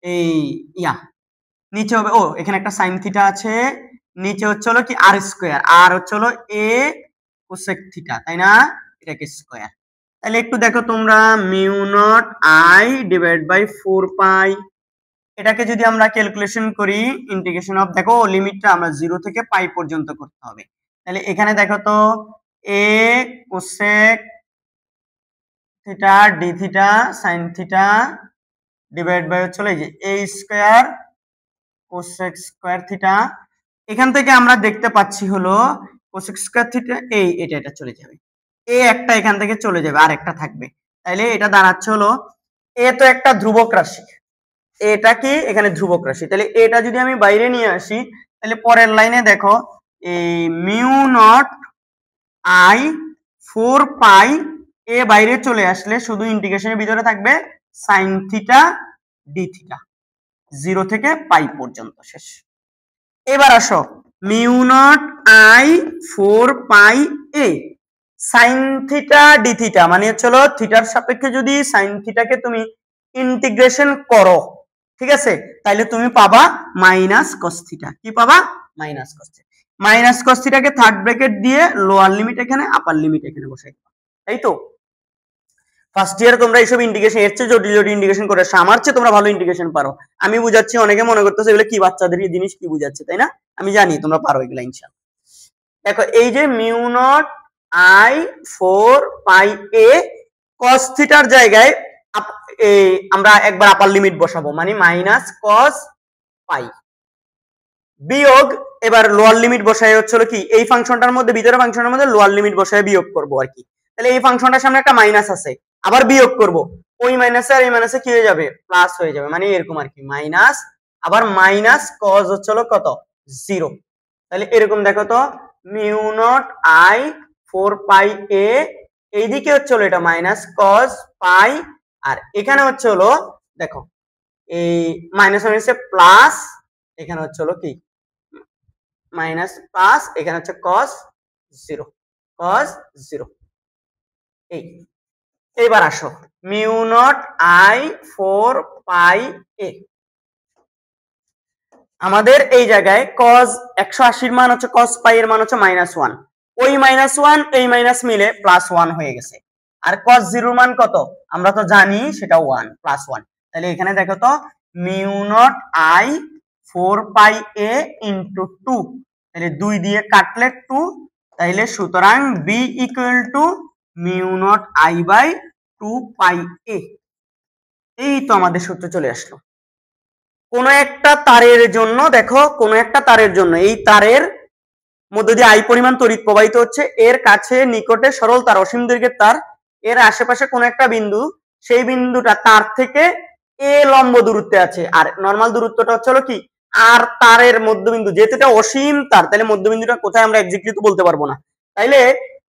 এই ইয়া নিচে হবে, ও এখানে একটা সাইন থিটা আছে, নিচে হচ্ছে কি আর স্কয়ার, আর হচ্ছে a কোসেক থিটা, তাই না? এটাকে স্কয়ার। তাহলে একটু দেখো তোমরা, mu naught I divide by 4 pi, এটাকে যদি আমরা ক্যালকুলেশন করি ইন্টিগ্রেশন অফ, দেখো লিমিটটা আমরা 0 থেকে পাই পর্যন্ত করতে হবে। তাহলে এখানে দেখো তো a cosec theta d theta sin theta divide by হচ্ছে এই যে a square cosec square theta, এখান থেকে আমরা দেখতে পাচ্ছি হলো কোসেক স্কয়ার থিটা এই এটা চলে যাবে, a একটা এখান থেকে চলে যাবে আর একটা থাকবে, তাইলে এটা দাঁড়াচ্ছে হলো a তো একটা ধ্রুবক রাশি, এটা কি এখানে ধ্রুবক রাশি, তাহলে এটা যদি আমি বাইরে নিয়ে আসি, তাহলে পরের লাইনে দেখো এই মিউ নট আই 4 পাই, এ বাইরে চলে আসলে শুধু ইন্টিগ্রেশনের ভিতরে থাকবে সাইন থিটা d থিটা 0 থেকে পাই পর্যন্ত, শেষ। এবার আসো mu naught I 4 pi A sine theta d theta মানে হচ্ছে থিটার সাপেক্ষে যদি সাইন থিটাকে তুমি ইন্টিগ্রেশন করো, ঠিক আছে, তাহলে তুমি পাবা মাইনাস কস থিটা। কি পাবা? Minus cos theta. Minus cos থিটাকে থার্ড ব্র্যাকেট দিয়ে লোয়ার লিমিট এখানে, আপার লিমিট এখানে বসাই দিবা, তাই তো? ফার্স্ট ইয়ারে তোমরা এইসব ইন্টিগ্রেশন এর চেয়ে জটিল জটিল ইন্টিগ্রেশন করে আসো, আমার চেয়ে তোমরা ভালো ইন্টিগ্রেশন পারো। আমি বুঝাচ্ছি, অনেকে মনে করতেছে এগুলো কি বাচ্চাদের জিনিস, কি বুঝাচ্ছে, তাই না? আমি জানি তোমরা পারো এগুলা ইনশাআল্লাহ। দেখো এই যে mu naught I 4 pi A cos থিটার জায়গায় এই আমরা একবার আপার লিমিট বসাবো, মানে মাইনাস cos পাই, বিয়োগ এবার লোয়ার লিমিট বসায় হচ্ছে কি এই ফাংশনটার মধ্যে, ভিতরে ফাংশনের মধ্যে লোয়ার লিমিট বসায় বিয়োগ করব আর কি। তাহলে এই ফাংশনটার সামনে একটা মাইনাস আছে, আবার বিয়োগ করব, ওই মাইনাসে আর এই মাইনাসে কি হয়ে যাবে, প্লাস হয়ে যাবে, মানে এরকম আর কি, মাইনাস আবার মাইনাস cos হচ্ছে কত 0, তাহলে এরকম দেখো তো মিউ নট আই 4 পাই এ, এইদিকে হচ্ছে হলো এটা মাইনাস কস পাই, আর এখানে হচ্ছে হলো দেখো এই মাইনাস হচ্ছে প্লাস, এখানে হচ্ছে হলো কি মাইনাস প্লাস, এখানে হচ্ছে কস 0, কস 0। এই এইবার আসো মিউ নট আই 4 পাই এ, আমাদের এই জায়গায় cos 180 এর মান হচ্ছে cos পাই এর মান হচ্ছে -1, ওই -1 এই মাইনাস মিলে +1 হয়ে গেছে। আর cos 0 এর মান কত আমরা তো জানি, সেটা 1 +1। তাহলে এখানে দেখো তো mu naught I 4 pi a into 2, তাহলে 2 দিয়ে কাটলে 2, তাহলে সুতরাং b equal to mu naught I by 2 pi a. এই তো আমাদের সূত্র চলে আসলো। কোন একটা তারের জন্য দেখো, কোন একটা তারের জন্য এই তারের মধ্যে দিয়ে আই পরিমাণ তড়িৎ প্রবাহিত হচ্ছে, এর কাছে নিকটে সরল তার অসীম দৈর্ঘ্যের তার, এর আশেপাশে কোন একটা বিন্দু, সেই বিন্দুটা তার থেকে এ লম্ব দূরত্বে আছে, আর নরমাল দূরত্বটা হচ্ছে হলো কি আর তারের মধ্যবিন্দু, যেহেতু এটা অসীম তার তাহলে মধ্যবিন্দুটা কোথায় আমরা এক্স্যাক্টলি তো বলতে পারবো না, তাইলে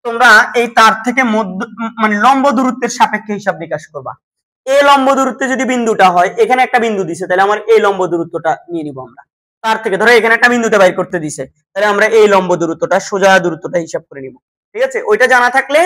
তোমরা এই তার থেকে মধ্য মানে লম্ব দূরত্বের সাপেক্ষে হিসাব নিকাশ করবা। এ লম্ব দূরত্বে যদি বিন্দুটা হয়, এখানে একটা বিন্দু দিছে, তাহলে আমার এই লম্ব দূরত্বটা নিয়ে নিব আমরা তার থেকে, ধরো এখানে একটা বিন্দুতে বাইর করতে দিছে, তাহলে আমরা এই লম্ব দূরত্বটা সোজা দূরত্বটা হিসাব করে নিব। ঠিক আছে, ওইটা জানা থাকলে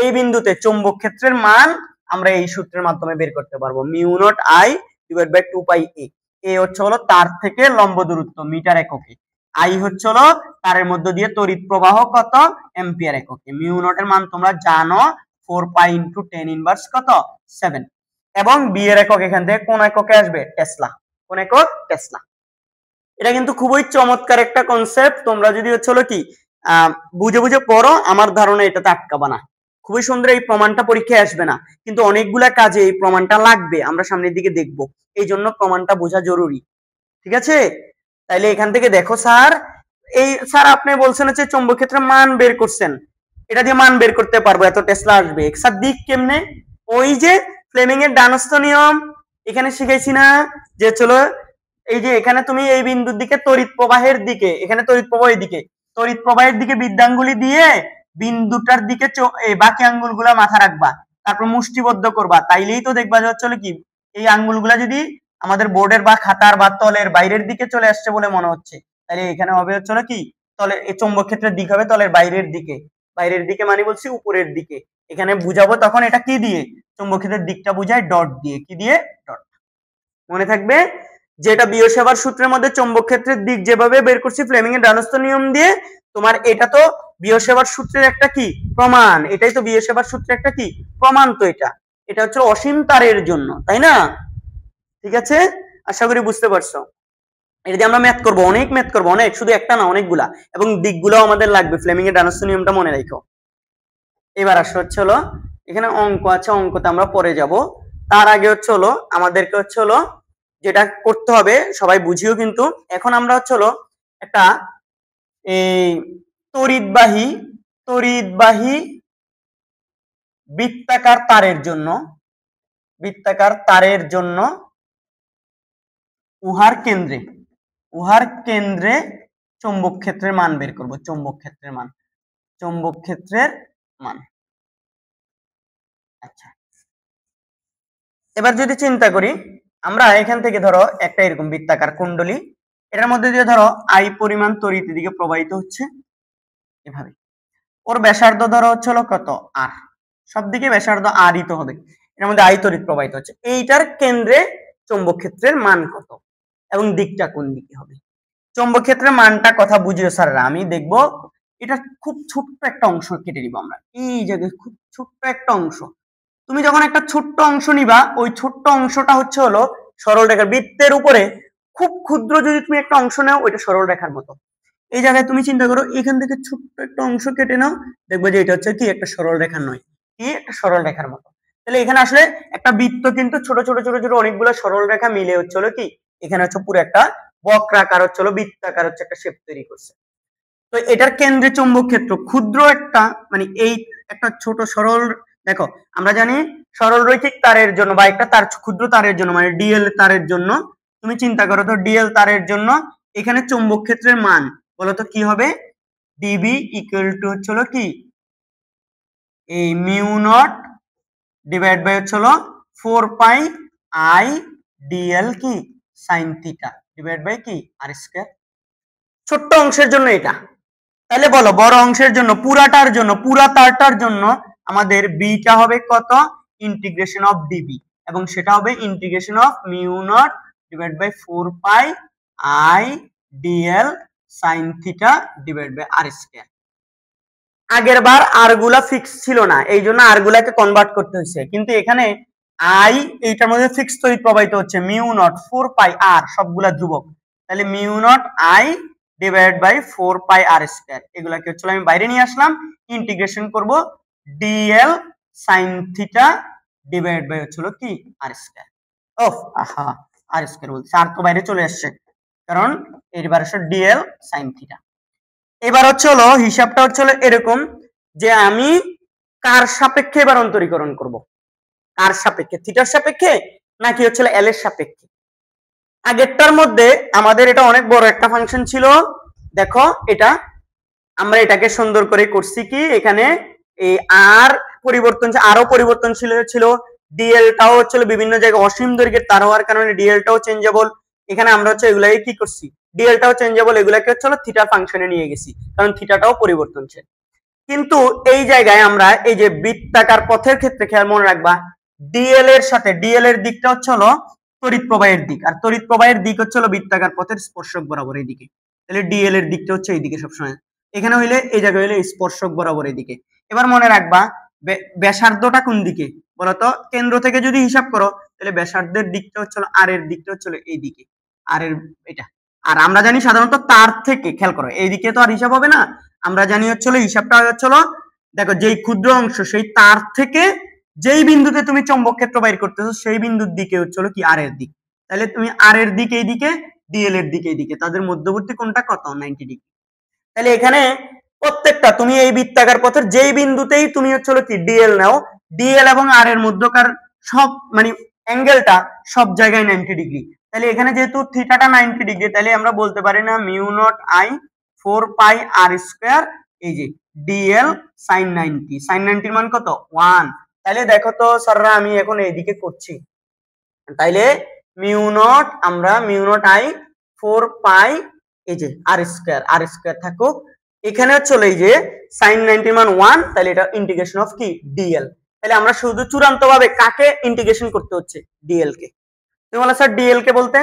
এই বিন্দুতে চৌম্বক ক্ষেত্রের মান আমরা এই সূত্রের মাধ্যমে বের করতে পারবো, mu naught I divide by 2 pi a. A হচ্ছে হলো তার থেকে লম্ব দূরত্ব মিটার এককে, আই হচ্ছে হলো তারের মধ্য দিয়ে তড়িৎ প্রবাহ কত অ্যাম্পিয়ার এককে, মিউ নট এর মান তোমরা জানো 4 পাই ইনটু 10 ইনভার্স কত 7, এবং বি এর একক এখান থেকে কোন এককে আসবে টেসলা, কোন একক টেসলা। এটা কিন্তু খুবই চমৎকার একটা কনসেপ্ট, তোমরা যদি হচ্ছে হলো কি বুঝে বুঝে পড়ো, আমার ধারণা এটাতে আটকাবা না, খুবই সুন্দর। এই প্রমাণটা পরীক্ষায় আসবে না, কিন্তু অনেকগুলা কাজে এই প্রমাণটা লাগবে, আমরা সামনের দিকে দেখব, এই জন্য প্রমাণটা বোঝা জরুরি। ঠিক আছে, তাইলে এখান থেকে দেখো স্যার, এই স্যার আপনি বলছেন হচ্ছে চৌম্বক ক্ষেত্রের মান বের করছেন, এটা দিয়ে মান বের করতে পারবো, এত টেসলা আসবে। স্যার দিক কেমনে? ওই যে ফ্লেমিং এর ডানস্থ নিয়ম এখানে শিখাইছি না, যে চলো এই যে এখানে তুমি এই বিন্দুর দিকে তড়িৎ প্রবাহের দিকে, এখানে তড়িৎ প্রবাহের দিকে, তড়িৎ প্রবাহের দিকে বৃদ্ধাঙ্গুলি দিয়ে বিন্দুটার দিকে বাকি আঙ্গুলগুলা মাথা রাখবা, তারপর মুষ্টিবদ্ধ করবা, তাইলেই তো দেখবা যে হচ্ছে কি এই আঙ্গুলগুলা যদি আমাদের বোর্ডের বা খাতার বা তলের বাইরের দিকে চলে আসছে বলে মনে হচ্ছে, তাহলে এখানে হবে হচ্ছে কি তলে এই চৌম্বক ক্ষেত্রের দিক হবে তলের বাইরের দিকে, বাইরের দিকে মানে বলছি উপরের দিকে। এখানে বুঝাবো তখন এটা কি দিয়ে, চৌম্বক ক্ষেত্রের দিকটা বুঝায় ডট দিয়ে, কি দিয়ে ডট। মনে থাকবে যেটা বিয়োসেবার সূত্রের মধ্যে চৌম্বক ক্ষেত্রের দিক যেভাবে বের করছি ফ্লেমিং এর ডানস্থ নিয়ম দিয়ে, তোমার এটা তো বিয়োসেবার সূত্রের একটা কি প্রমাণ, এটাই তো বিয়োসেবার সূত্রের একটা কি প্রমাণ, তো এটা এটা হচ্ছে অসীম তারের জন্য, তাই না? ঠিক আছে, আশা করি বুঝতে পারছো। এটা দিয়ে আমরা ম্যাথ করব, অনেক ম্যাথ করব, অনেক, শুধু একটা না অনেকগুলা, এবং দিকগুলো আমাদের লাগবে, ফ্লেমিং এর ডানস্থ নিয়মটা মনে রাখো। এবার আসো হচ্ছে হলো এখানে অঙ্ক আছে, অঙ্কতে আমরা পরে যাব, তার আগে হচ্ছে হলো আমাদেরকে হচ্ছে হলো যেটা করতে হবে সবাই বুঝিও, কিন্তু এখন আমরা হচ্ছে হলো একটা এই তড়িৎবাহী বৃত্তাকার তারের জন্য উহার কেন্দ্রে চৌম্বক ক্ষেত্রের মান বের করব, চৌম্বক ক্ষেত্রের মান। আচ্ছা, এবার যদি চিন্তা করি আমরা এখান থেকে, ধরো একটা এরকম বৃত্তাকার কুণ্ডলী, এটার মধ্যে দিয়ে ধরো আই পরিমাণ তড়িৎ দিকে প্রবাহিত হচ্ছে এভাবে, ওর ব্যাসার্ধ ধরো হচ্ছে হলো কত আর, সব দিকে ব্যাসার্ধ আরই তো হবে, এর মধ্যে আই তড়িৎ প্রবাহিত হচ্ছে, এইটার কেন্দ্রে চৌম্বক ক্ষেত্রের মান কত এবং দিকটা কোন দিকে হবে। চৌম্বক ক্ষেত্রের মানটা কথা বুঝিও স্যাররা, আমি দেখবো এটা খুব ছোট্ট একটা অংশ কেটে নিব আমরা, এই জায়গায় খুব ছোট্ট একটা অংশ, তুমি যখন একটা ছোট্ট অংশ নিবা, ওই ছোট্ট অংশটা হচ্ছে হলো সরল রেখার বৃত্তের উপরে খুব ক্ষুদ্র যদি তুমি একটা অংশ নাও, ওইটা সরল রেখার মতো। এই জায়গায় তুমি চিন্তা করো, এখান থেকে ছোট্ট একটা অংশ কেটে নাও, দেখবে যে এটা হচ্ছে কি একটা সরল রেখা নয়, কি একটা সরল রেখার মতো। তাহলে এখানে আসলে একটা বৃত্ত কিন্তু ছোট ছোট ছোট ছোট অনেকগুলো সরল রেখা মিলে হচ্ছে হলো কি এখানে হচ্ছে পুরো একটা বক্রাকার হচ্ছে হলো বৃত্তাকার হচ্ছে একটা শেপ তৈরি করছে। তো এটার কেন্দ্রে চৌম্বক ক্ষেত্র ক্ষুদ্র একটা, মানে এই একটা ছোট সরল, দেখো আমরা জানি সরল রৈখিক তারের জন্য বা একটা তার ক্ষুদ্র তারের জন্য, মানে ডিএল তারের জন্য তুমি চিন্তা করো, তো ডিএল তারের জন্য এখানে চৌম্বক ক্ষেত্রের মান বলতো কি হবে? ডিবি ইকুয়াল টু হচ্ছিল কি এই মিউ নট ডিভাইড বাই হচ্ছিল 4 পাই আই ডিএল কি সাইন থিটা ডিভাইড বাই কি আর স্কয়ার। ছোট্ট অংশের জন্য এটা। তাহলে বলো বড় অংশের জন্য পুরা তারটার জন্য আমাদের বিটা হবে কত? ইন্টিগ্রেশন অফ ডিবি, এবং সেটা হবে integration of mu naught divide by 4 pi I dl sine theta divide by r square. আগের বার আর গুলা ফিক্স ছিল না, এই জন্য আর গুলাকে কনভার্ট করতে হয়েছে, কিন্তু এখানে আই এইটার মধ্যে ফিক্স তড়িৎ প্রবাহিত হচ্ছে মিউ নট 4 পাই আর সবগুলা ধ্রুবক, তাহলে mu naught I divide by 4 pi r square. এগুলাকে হচ্ছে আমি বাইরে নিয়ে আসলাম, ইন্টিগ্রেশন করব dl sine theta divide by হচ্ছিল কি আর স্কয়ার। ওফ আহা, আর স্কয়ার বলছে, আর তো বাইরে চলে আসছে, কারণ এইবার আসলে ডিএল সাইন থিটা। এবার হচ্ছে হলো হিসাবটা হচ্ছে হলো এরকম যে আমি কার সাপেক্ষে এবার অন্তরীকরণ করব, কার সাপেক্ষে, থিটার সাপেক্ষে নাকি হচ্ছে এল এর সাপেক্ষে। আগেরটার মধ্যে আমাদের এটা অনেক বড় একটা ফাংশন ছিল, দেখো এটা আমরা এটাকে সুন্দর করে করছি কি, এখানে এই আর পরিবর্তন আরো পরিবর্তনশীল ছিল, ডিএলটাও হচ্ছিল বিভিন্ন জায়গায় অসীম দৈর্ঘ্যের তার হওয়ার কারণে ডিএলটাও চেঞ্জেবল। এখানে আমরা হচ্ছে এগুলাকে কি করছি, ডিএলটাও চেঞ্জেবল, এগুলাকে হচ্ছে থিটা ফাংশনে নিয়ে গেছি, কারণ থিটাটাও পরিবর্তনশীল। কিন্তু এই জায়গায় আমরা এই যে বৃত্তাকার পথের ক্ষেত্রে খেয়াল মনে রাখবা, ডিএল এর সাথে ডিএল এর দিকটা হচ্ছে হলো তড়িৎ প্রবাহের দিক, আর তড়িৎ প্রবাহের দিক হচ্ছে হলো বৃত্তাকার পথের স্পর্শক বরাবর এই দিকে, তাহলে ডিএল এর দিকটা হচ্ছে এইদিকে সবসময়, এখানে হইলে এই জায়গায় হইলে স্পর্শক বরাবর এইদিকে। এবার মনে রাখবা ব্যাসার্ধটা কোন দিকে বলতো, কেন্দ্র থেকে যদি হিসাব করো তাহলে ব্যাসার্ধের দিকটা হচ্ছে আর এর দিকটা হচ্ছে এই দিকে, আর এর এটা। আর আমরা জানি সাধারণত তার থেকে, খেয়াল করো এইদিকে তো আর হিসাব হবে না, আমরা জানি হচ্ছে হিসাবটা হচ্ছে দেখো যেই ক্ষুদ্র অংশ সেই তার থেকে যেই বিন্দুতে তুমি চৌম্বক ক্ষেত্র বাইর করতেছো সেই বিন্দুর দিকে হচ্ছে কি আর এর দিক, তাহলে তুমি আর এর দিক এইদিকে, ডিএল এর দিক এইদিকে, তাদের মধ্যবর্তী কোণটা কত? 90 ডিগ্রি। তাহলে এখানে প্রত্যেকটা তুমি এই বৃত্তাকার পথের যেই বিন্দুতেই তুমি হচ্ছে কি ডিএল নাও, ডিএল এবং আর এর মধ্যকার সব মানে অ্যাঙ্গেলটা সব জায়গায় 90 ডিগ্রি। তাহলে এখানে যেহেতু থিটাটা 90 ডিগ্রি, তাহলে আমরা বলতে পারি না mu naught I 4 pi r square এই যে ডিএল সাইন 90, সাইন 90 এর মান কত? 1। তাহলে দেখো তো স্যাররা আমি এখন এইদিকে করছি, তাইলে মিউ নট, আমরা মিউ নট আই 4 পাই এই যে আর স্কয়ার থাকুক, এখানে চলে এই যে sin 90 মান 1, তাহলে এটা ইন্টিগ্রেশন অফ কি ডিএল। তাহলে আমরা শুধু চূড়ান্ত ভাবে কাকে ইন্টিগ্রেশন করতে হচ্ছে? ডিএল কে। তুমি বলো স্যার ডিএল কে বলতে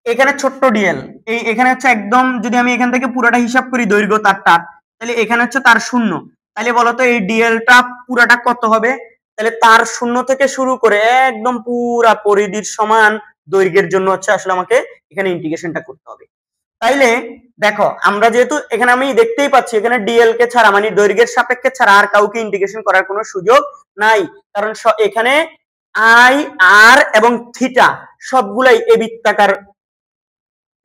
এখানে ছোট্ট ডিএল, এই এখানে হচ্ছে একদম যদি আমি এখান থেকে পুরোটা হিসাব করি দৈর্ঘ্য তারটা, তাহলে এখানে হচ্ছে তার 0, তাহলে বলতো এই ডিএলটা পুরাটা কত হবে? তাহলে তার 0 থেকে শুরু করে একদম পুরা পরিধির সমান দৈর্ঘ্যের জন্য হচ্ছে আসলে আমাকে এখানে ইন্টিগ্রেশনটা করতে হবে। তাইলে দেখো আমরা যেহেতু এখানে আমি দেখতেই পাচ্ছি এখানে ডিএল কে ছাড়া মানে দৈর্ঘ্যের সাপেক্ষে ছাড়া আর কাউকে ইন্টিগ্রেশন করার কোনো সুযোগ নাই, কারণ এখানে আই আর এবং থিটা সবগুলাই এই বৃত্তাকার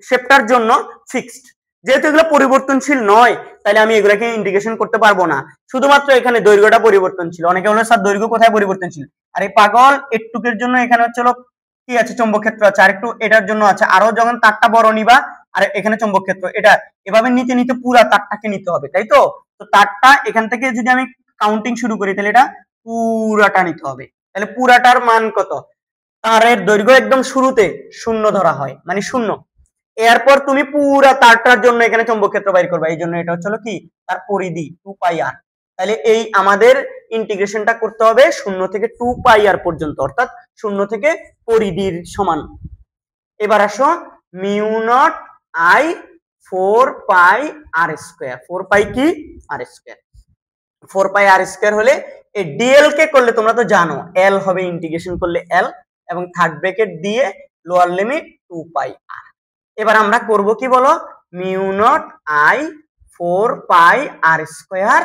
শেপটার জন্য ফিক্সড। যেহেতু এগুলো পরিবর্তনশীল নয়, তাহলে আমি এগুলাকে ইন্টিগ্রেশন করতে পারবো না, শুধুমাত্র এখানে দৈর্ঘ্যটা পরিবর্তনশীল। অনেকে বলে স্যার দৈর্ঘ্য কোথায় পরিবর্তনশীল? আর এই পাগল একটুকের জন্য এখানে হচ্ছে কি আছে, চৌম্বক ক্ষেত্র আছে, আর একটু এটার জন্য আছে, আরো যখন তারটা বড় নিবা আর এখানে চৌম্বক ক্ষেত্র, এটা এভাবে নিতে নিতে পুরা তারটাকে নিতে হবে, তাই তো? তো তারটা এখান থেকে যদি আমি কাউন্টিং শুরু করি তাহলে এটা পুরাটা নিতে হবে, তাহলে পুরাটার মান কত? তারের দৈর্ঘ্য একদম শুরুতে 0 ধরা হয়, মানে 0। এরপর তুমি পুরা তারটার জন্য এখানে চৌম্বক ক্ষেত্র বাইর করবা, এই জন্য এটা হচ্ছে কি তার পরিধি 2 পাই আর। তাহলে এই আমাদের ইন্টিগ্রেশনটা করতে হবে 0 থেকে 2 পাই আর পর্যন্ত, অর্থাৎ 0 থেকে পরিধির সমান। এবার আসো mu naught I 4 pi r square, 4 pi কি r square, 4 pi r square হলে এই ডিএল কে করলে তোমরা তো জানো এল হবে, ইন্টিগ্রেশন করলে এল এবং থার্ড ব্র্যাকেট দিয়ে লোয়ার লিমিট 2 পাই আর। এবার আমরা করব কি বলো, mu naught I 4 pi r square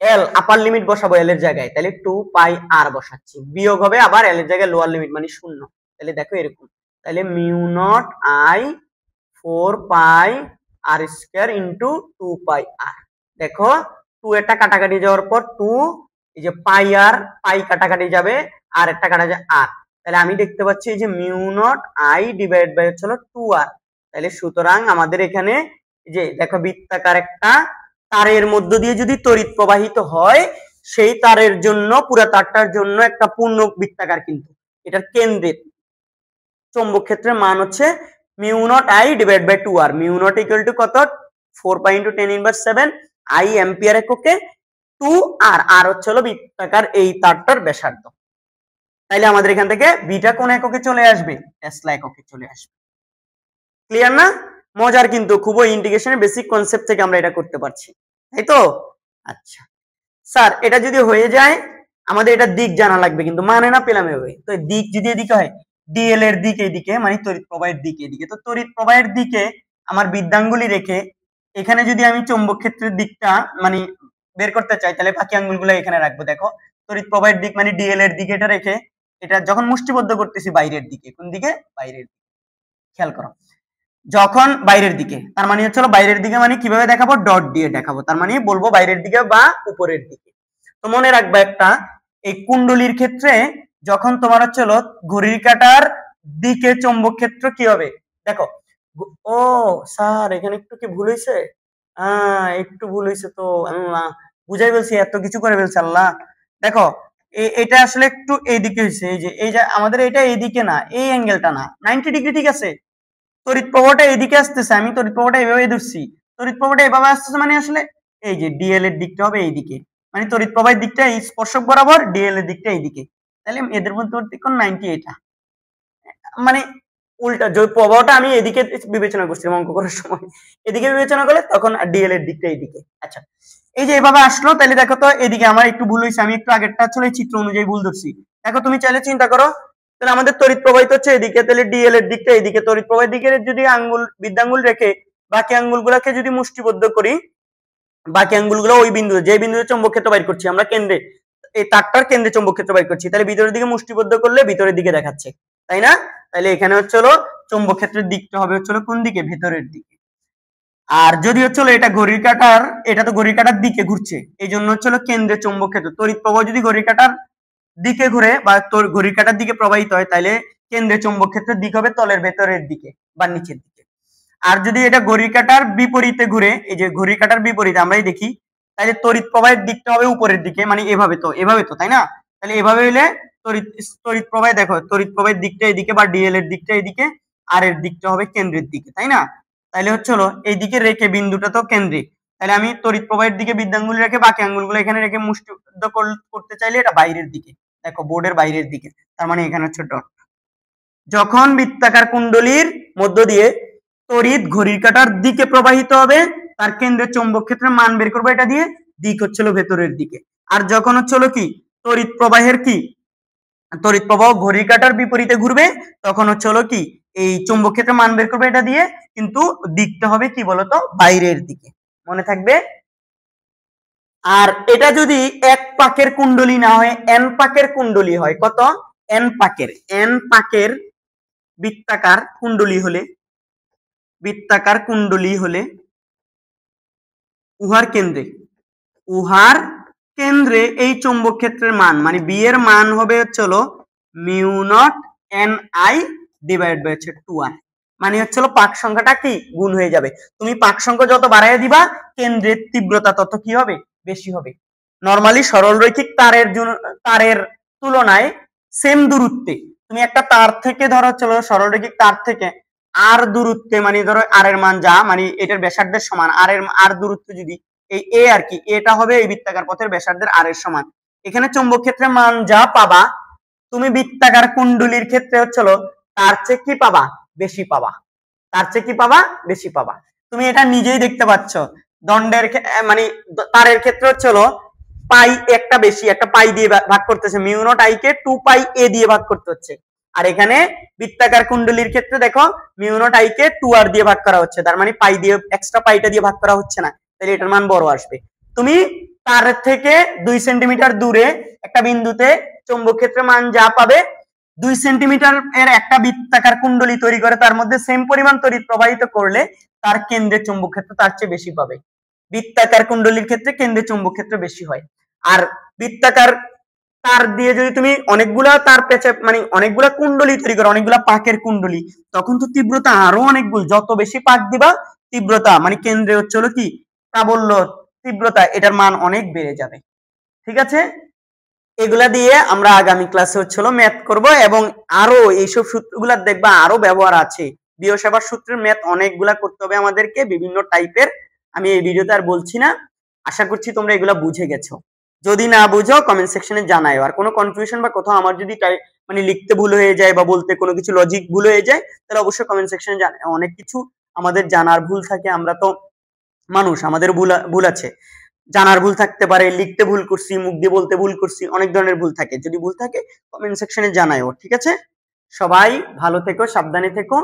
l upper limit বসাবো এল এর জায়গায়, তাহলে 2 পাই আর বসাচ্ছি, বিয়োগ হবে আবার এল এর জায়গায় লোয়ার লিমিট মানে 0, তাহলে দেখো এরকম, তাহলে mu naught I 4 pi r square into 2 pi r. দেখো 2 এটা কাটাকাটি যাওয়ার পর 2 এই যে পাই আর পাই কাটাকাটি যাবে আর একটা কাটা যায় আর, তাহলে আমি দেখতে পাচ্ছি এই যে mu naught I divide by হচ্ছে 2 আর। তাহলে সুতরাং আমাদের এখানে যে দেখো বৃত্তাকার একটা তারের মধ্য দিয়ে যদি তড়িৎ প্রবাহিত হয়, সেই তারের জন্য পুরো তারটার জন্য একটা পূর্ণ বৃত্তাকার, কিন্তু এটার কেন্দ্রের চৌম্বক ক্ষেত্রের মান হচ্ছে mu naught I divide by 2r। Mu naught equal to কত? 4 পাই ইনটু 10⁻⁷, আই অ্যাম্পিয়ার এককে, 2r, আর হচ্ছে হলো বৃত্তাকার এই তারটার ব্যাসার্ধ। তাইলে আমাদের এখান থেকে বিটা কোন এককে চলে আসবে? টেসলা এককে চলে আসবে। ক্লিয়ার না? মজার কিন্তু, খুবই ইন্টিগ্রেশনের বেসিক কনসেপ্ট থেকে আমরা এটা করতে পারছি, তাই তো? আচ্ছা স্যার, এটা যদি হয়ে যায় আমাদের এটা দিক জানা লাগবে, কিন্তু মানে না পেলাম এভাবে। তো দিক যদি এদিকে হয়, ডিএল এর দিক এইদিকে, মানে তড়িৎ প্রবাহের দিক এদিকে, তো তড়িৎ প্রবাহের দিকে আমার বিদ্যাঙ্গুলি রেখে এখানে যদি আমি চৌম্বক ক্ষেত্রের দিকটা মানে বের করতে চাই, তাহলে বাকি আঙ্গুলগুলো এখানে রাখবো। দেখো তড়িৎ প্রবাহের দিক মানে ডিএল এর দিকে এটা রেখে, এটা যখন মুষ্টিবদ্ধ করতেছি বাইরের দিকে, কোন দিকে? বাইরের দিকে। খেয়াল করো, যখন বাইরের দিকে, তার মানে হচ্ছে বাইরের দিকে মানে কিভাবে দেখাবো? ডট দিয়ে দেখাবো, তার মানে বলবো বাইরের দিকে বা উপরের দিকে। তো মনে রাখবে একটা, এই কুণ্ডলীর ক্ষেত্রে যখন তোমার হচ্ছে ঘড়ির কাঁটার দিকে চৌম্বক ক্ষেত্র কি হবে? দেখো, ও স্যার এখানে একটু কি ভুল হয়েছে? একটু ভুল হয়েছে তো, আল্লাহ বুঝাই বলছি, এত কিছু করে ফেলছে আল্লাহ। দেখো এটা আসলে একটু এইদিকে হয়েছে, এই যে আমাদের এটা এইদিকে না, এই অ্যাঙ্গেলটা না, 90 ডিগ্রি, ঠিক আছে? তড়িৎ প্রবাহটা এইদিকে আসতেছে, আমি তড়িৎ প্রবাহটা এইভাবে ধরছি, তড়িৎ প্রবাহটা এভাবে আসতেছে, মানে আসলে এই যে ডিএল এর দিকটা হবে এইদিকে, মানে তড়িৎ প্রবাহের দিকটা এই স্পর্শক বরাবর, ডিএল এর দিকটা এইদিকে, তাহলে এদের মধ্যবর্তী কোণ 90, এটা মানে উল্টা। যে প্রবাহটা আমি এদিকে বিবেচনা করছিলাম অঙ্ক করার সময়, এদিকে বিবেচনা করলে তখন ডিএল এর দিকটা এইদিকে। আচ্ছা, এই যে এভাবে আসলো, তাহলে দেখো তো এদিকে আমার একটু ভুল হয়েছে, আমি একটু আগেরটা আসলে চিত্র অনুযায়ী ভুল ধরছি। দেখো তুমি চাইলে চিন্তা করো, তাহলে আমাদের তড়িৎ প্রবাহিত হচ্ছে এদিকে, তাহলে ডিএল এর দিকটা এইদিকে, তড়িৎ প্রবাহের দিকে যদি আঙ্গুল বৃদ্ধাঙ্গুল রেখে বাকি আঙ্গুলগুলোকে যদি মুষ্টিবদ্ধ করি, বাকি আঙ্গুলগুলো ওই বিন্দু, যে বিন্দুতে চৌম্বক ক্ষেত্র বাইর করছি আমরা কেন্দ্রে, এই তারটার কেন্দ্রে চৌম্বক ক্ষেত্র বাইর করছি, তাহলে ভিতরের দিকে মুষ্টিবদ্ধ করলে ভিতরের দিকে দেখাচ্ছে, তাই না? তাহলে এখানে হচ্ছে চৌম্বক ক্ষেত্রের দিকটা হবে হচ্ছে কোন দিকে? ভেতরের দিকে। আর যদি হচ্ছে এটা ঘড়ির কাঁটার, এটা তো ঘড়ির কাঁটার দিকে ঘুরছে, এই জন্য হচ্ছে কেন্দ্রে চৌম্বক ক্ষেত্র, তড়িৎ প্রবাহ যদি ঘড়ির কাঁটার দিকে ঘুরে বা তোর ঘড়ির কাঁটার দিকে প্রবাহিত হয়, তাহলে কেন্দ্রে চৌম্বক ক্ষেত্রের দিক হবে তলের ভেতরের দিকে বা নিচের দিকে। আর যদি এটা ঘড়ির কাঁটার বিপরীতে ঘুরে, এই যে ঘড়ির কাঁটার বিপরীতে আমরাই দেখি, তাহলে তড়িৎ প্রবাহের দিকটা হবে উপরের দিকে, মানে এভাবে তো, এভাবে তো, তাই না? তাহলে এভাবে হইলে তড়িৎ প্রবাহ, দেখো তড়িৎ প্রবাহের দিকটা এদিকে বা ডিএল এর দিকটা এদিকে, আর এর দিকটা হবে কেন্দ্রের দিকে, তাই না? তাহলে হচ্ছে এইদিকে রেখে বিন্দুটা তো কেন্দ্রে, তাহলে আমি তড়িৎ প্রবাহের দিকে বিদ্যাঙ্গুল রেখে বাকি আঙ্গুলগুলো এখানে রেখে মুষ্টিবদ্ধ করতে চাইলে এটা বাইরের দিকে, দেখো বোর্ডের বাইরের দিকে, তার মানে এখানে হচ্ছে ডট। যখন বৃত্তাকার কুণ্ডলীর মধ্য দিয়ে তড়িৎ ঘড়ির কাঁটার দিকে প্রবাহিত হবে, তার কেন্দ্রের চৌম্বক ক্ষেত্রের মান বের করবো এটা দিয়ে, দিক হচ্ছিল ভেতরের দিকে। আর যখন হচ্ছিল কি তড়িৎ প্রবাহের কি, তড়িৎ প্রবাহ ঘড়ির কাঁটার বিপরীতে ঘুরবে, তখন হচ্ছে কি এই চৌম্বক ক্ষেত্রের মান বের করবে এটা দিয়ে, কিন্তু দিকটা হবে কি বলতো? বাইরের দিকে, মনে থাকবে। আর এটা যদি এক পাকের কুণ্ডলী না হয়, এন পাকের কুণ্ডলী হয়, কত? এন পাকের বৃত্তাকার কুণ্ডলী হলে, উহার কেন্দ্রে এই চৌম্বক ক্ষেত্রের মান, মানে বি এর মান হবে হচ্ছে mu naught n I divide by 2r, মানে হচ্ছে পাক সংখ্যাটা কি গুণ হয়ে যাবে। তুমি পাক সংখ্যা যত বাড়াইয়া দিবা, কেন্দ্রের তীব্রতা তত কি হবে? বেশি হবে। নরমালি সরলরৈখিক তারের তুলনায় সেম দূরত্বে, তুমি একটা তার থেকে ধরো সরলরৈখিক তার থেকে আর দূরত্বে, মানে ধরো আর এর মান যা, মানে এটার ব্যাসার্ধের সমান, আর দূরত্ব যদি এই এ আর কি, এটা হবে এই বৃত্তাকার পথের ব্যাসার্ধের আর এর সমান। এখানে চৌম্বক ক্ষেত্রের মান যা পাবা, তুমি বৃত্তাকার কুণ্ডলীর ক্ষেত্রে হচ্ছিল তার চেয়ে কি পাবা? বেশি পাবা। তার চেয়ে কি পাবা? বেশি পাবা। তুমি এটা নিজেই দেখতে পাচ্ছ, দণ্ডের মানে তারের ক্ষেত্রে হচ্ছিল পাই একটা বেশি, একটা পাই দিয়ে ভাগ করতেছে, mu naught I K 2 pi এ দিয়ে ভাগ করতে হচ্ছে। আর এখানে বৃত্তাকার কুণ্ডলীর ক্ষেত্রে দেখো mu naught I K 2r দিয়ে ভাগ করা হচ্ছে, তার মানে পাই দিয়ে, এক্সট্রা পাইটা দিয়ে ভাগ করা হচ্ছে না, তাহলে এটার মান বড় আসবে। তুমি তার থেকে 2 সেন্টিমিটার দূরে একটা বিন্দুতে চৌম্বক ক্ষেত্রের মান যা পাবে, 2 সেন্টিমিটার এর একটা বৃত্তাকার কুণ্ডলী তৈরি করে তার মধ্যে সেম পরিমাণ তড়িৎ প্রবাহিত করলে তার কেন্দ্রের চৌম্বক ক্ষেত্র তার চেয়ে বেশি পাবে। বৃত্তাকার কুণ্ডলীর ক্ষেত্রে কেন্দ্রের চৌম্বক ক্ষেত্র বেশি হয়। আর বৃত্তাকার তার দিয়ে যদি তুমি অনেকগুলা তার পেঁচে, মানে অনেকগুলা কুণ্ডলী তৈরি করো, অনেকগুলা পাকের কুণ্ডলী, তখন তো তীব্রতা আরো অনেক গুণ, যত বেশি পাক দিবা তীব্রতা মানে কেন্দ্রে হচ্ছে হলো কি প্রাবল্য, তীব্রতা, এটার মান অনেক বেড়ে যাবে। ঠিক আছে, এগুলা দিয়ে আমরা আগামী ক্লাসে হচ্ছে হলো ম্যাথ করব, এবং আরো এইসব সূত্রগুলা দেখবা আরো ব্যবহার আছে। বিয় সেবার সূত্রের ম্যাথ অনেকগুলা করতে হবে আমাদেরকে, বিভিন্ন টাইপের। আমি এই ভিডিওতে আর বলছি না। আশা করছি তোমরা এগুলা বুঝে গেছো। যদি না বুঝো কমেন্ট সেকশনে জানাও। আর কোনো কনফিউশন বা কোথাও আমার যদি মানে লিখতে ভুল হয়ে যায় বা বলতে কোনো কিছু লজিক ভুল হয়ে যায়, তাহলে অবশ্যই কমেন্ট সেকশনে জানাও। অনেক কিছু আমাদের জানার ভুল থাকে, আমরা তো মানুষ, আমাদের ভুল আছে, জানার ভুল থাকতে পারে, লিখতে ভুল করছি, মুখ দিয়ে বলতে ভুল করছি, অনেক ধরনের ভুল থাকে। যদি ভুল থাকে কমেন্ট সেকশনে জানাও, ঠিক আছে? সবাই ভালো থেকো, সাবধানে থেকো।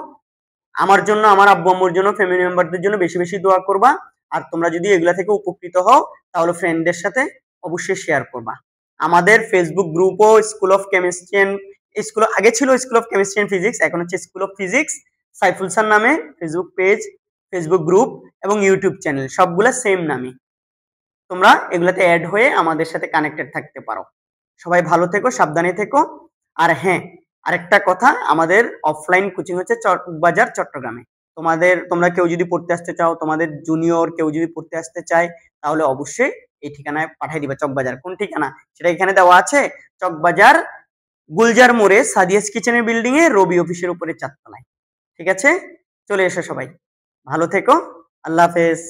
আমার জন্য, আমার আব্বু আম্মুর জন্য, ফ্যামিলি মেম্বারদের জন্য বেশি বেশি দোয়া করবা। আর তোমরা যদি এগুলা থেকে উপকৃত হও তাহলে ফ্রেন্ডদের সাথে অবশ্যই শেয়ার করবা। আমাদের ফেসবুক গ্রুপও school of chemistry and school, আগে ছিল school of chemistry and physics, এখন হচ্ছে school of physics Saiful sir নামে ফেসবুক পেজ, ফেসবুক গ্রুপ এবং ইউটিউব চ্যানেল সবগুলা সেম নামে। তোমরা এগুলাতে অ্যাড হয়ে আমাদের সাথে কানেক্টেড থাকতে পারো। সবাই ভালো থেকো, সাবধানে থেকো। আর হ্যাঁ, আরেকটা কথা, আমাদের অফলাইন কোচিং হচ্ছে চকবাজার, চট্টগ্রামে। তোমরা কেউ যদি পড়তে আসতে চাও, তোমাদের জুনিয়র কেউ যদি পড়তে আসতে চায়, তাহলে অবশ্যই এই ঠিকানায় পাঠিয়ে দিবা। চকবাজার কোন ঠিকানা সেটা এখানে দেওয়া আছে, চকবাজার গুলজার মোড়ে সাদিয়াস কিচেনের বিল্ডিং এ রবি অফিসের উপরে 4 তলায়। ঠিক আছে, চলে এসো সবাই। ভালো থেকো, আল্লাহ হাফেজ।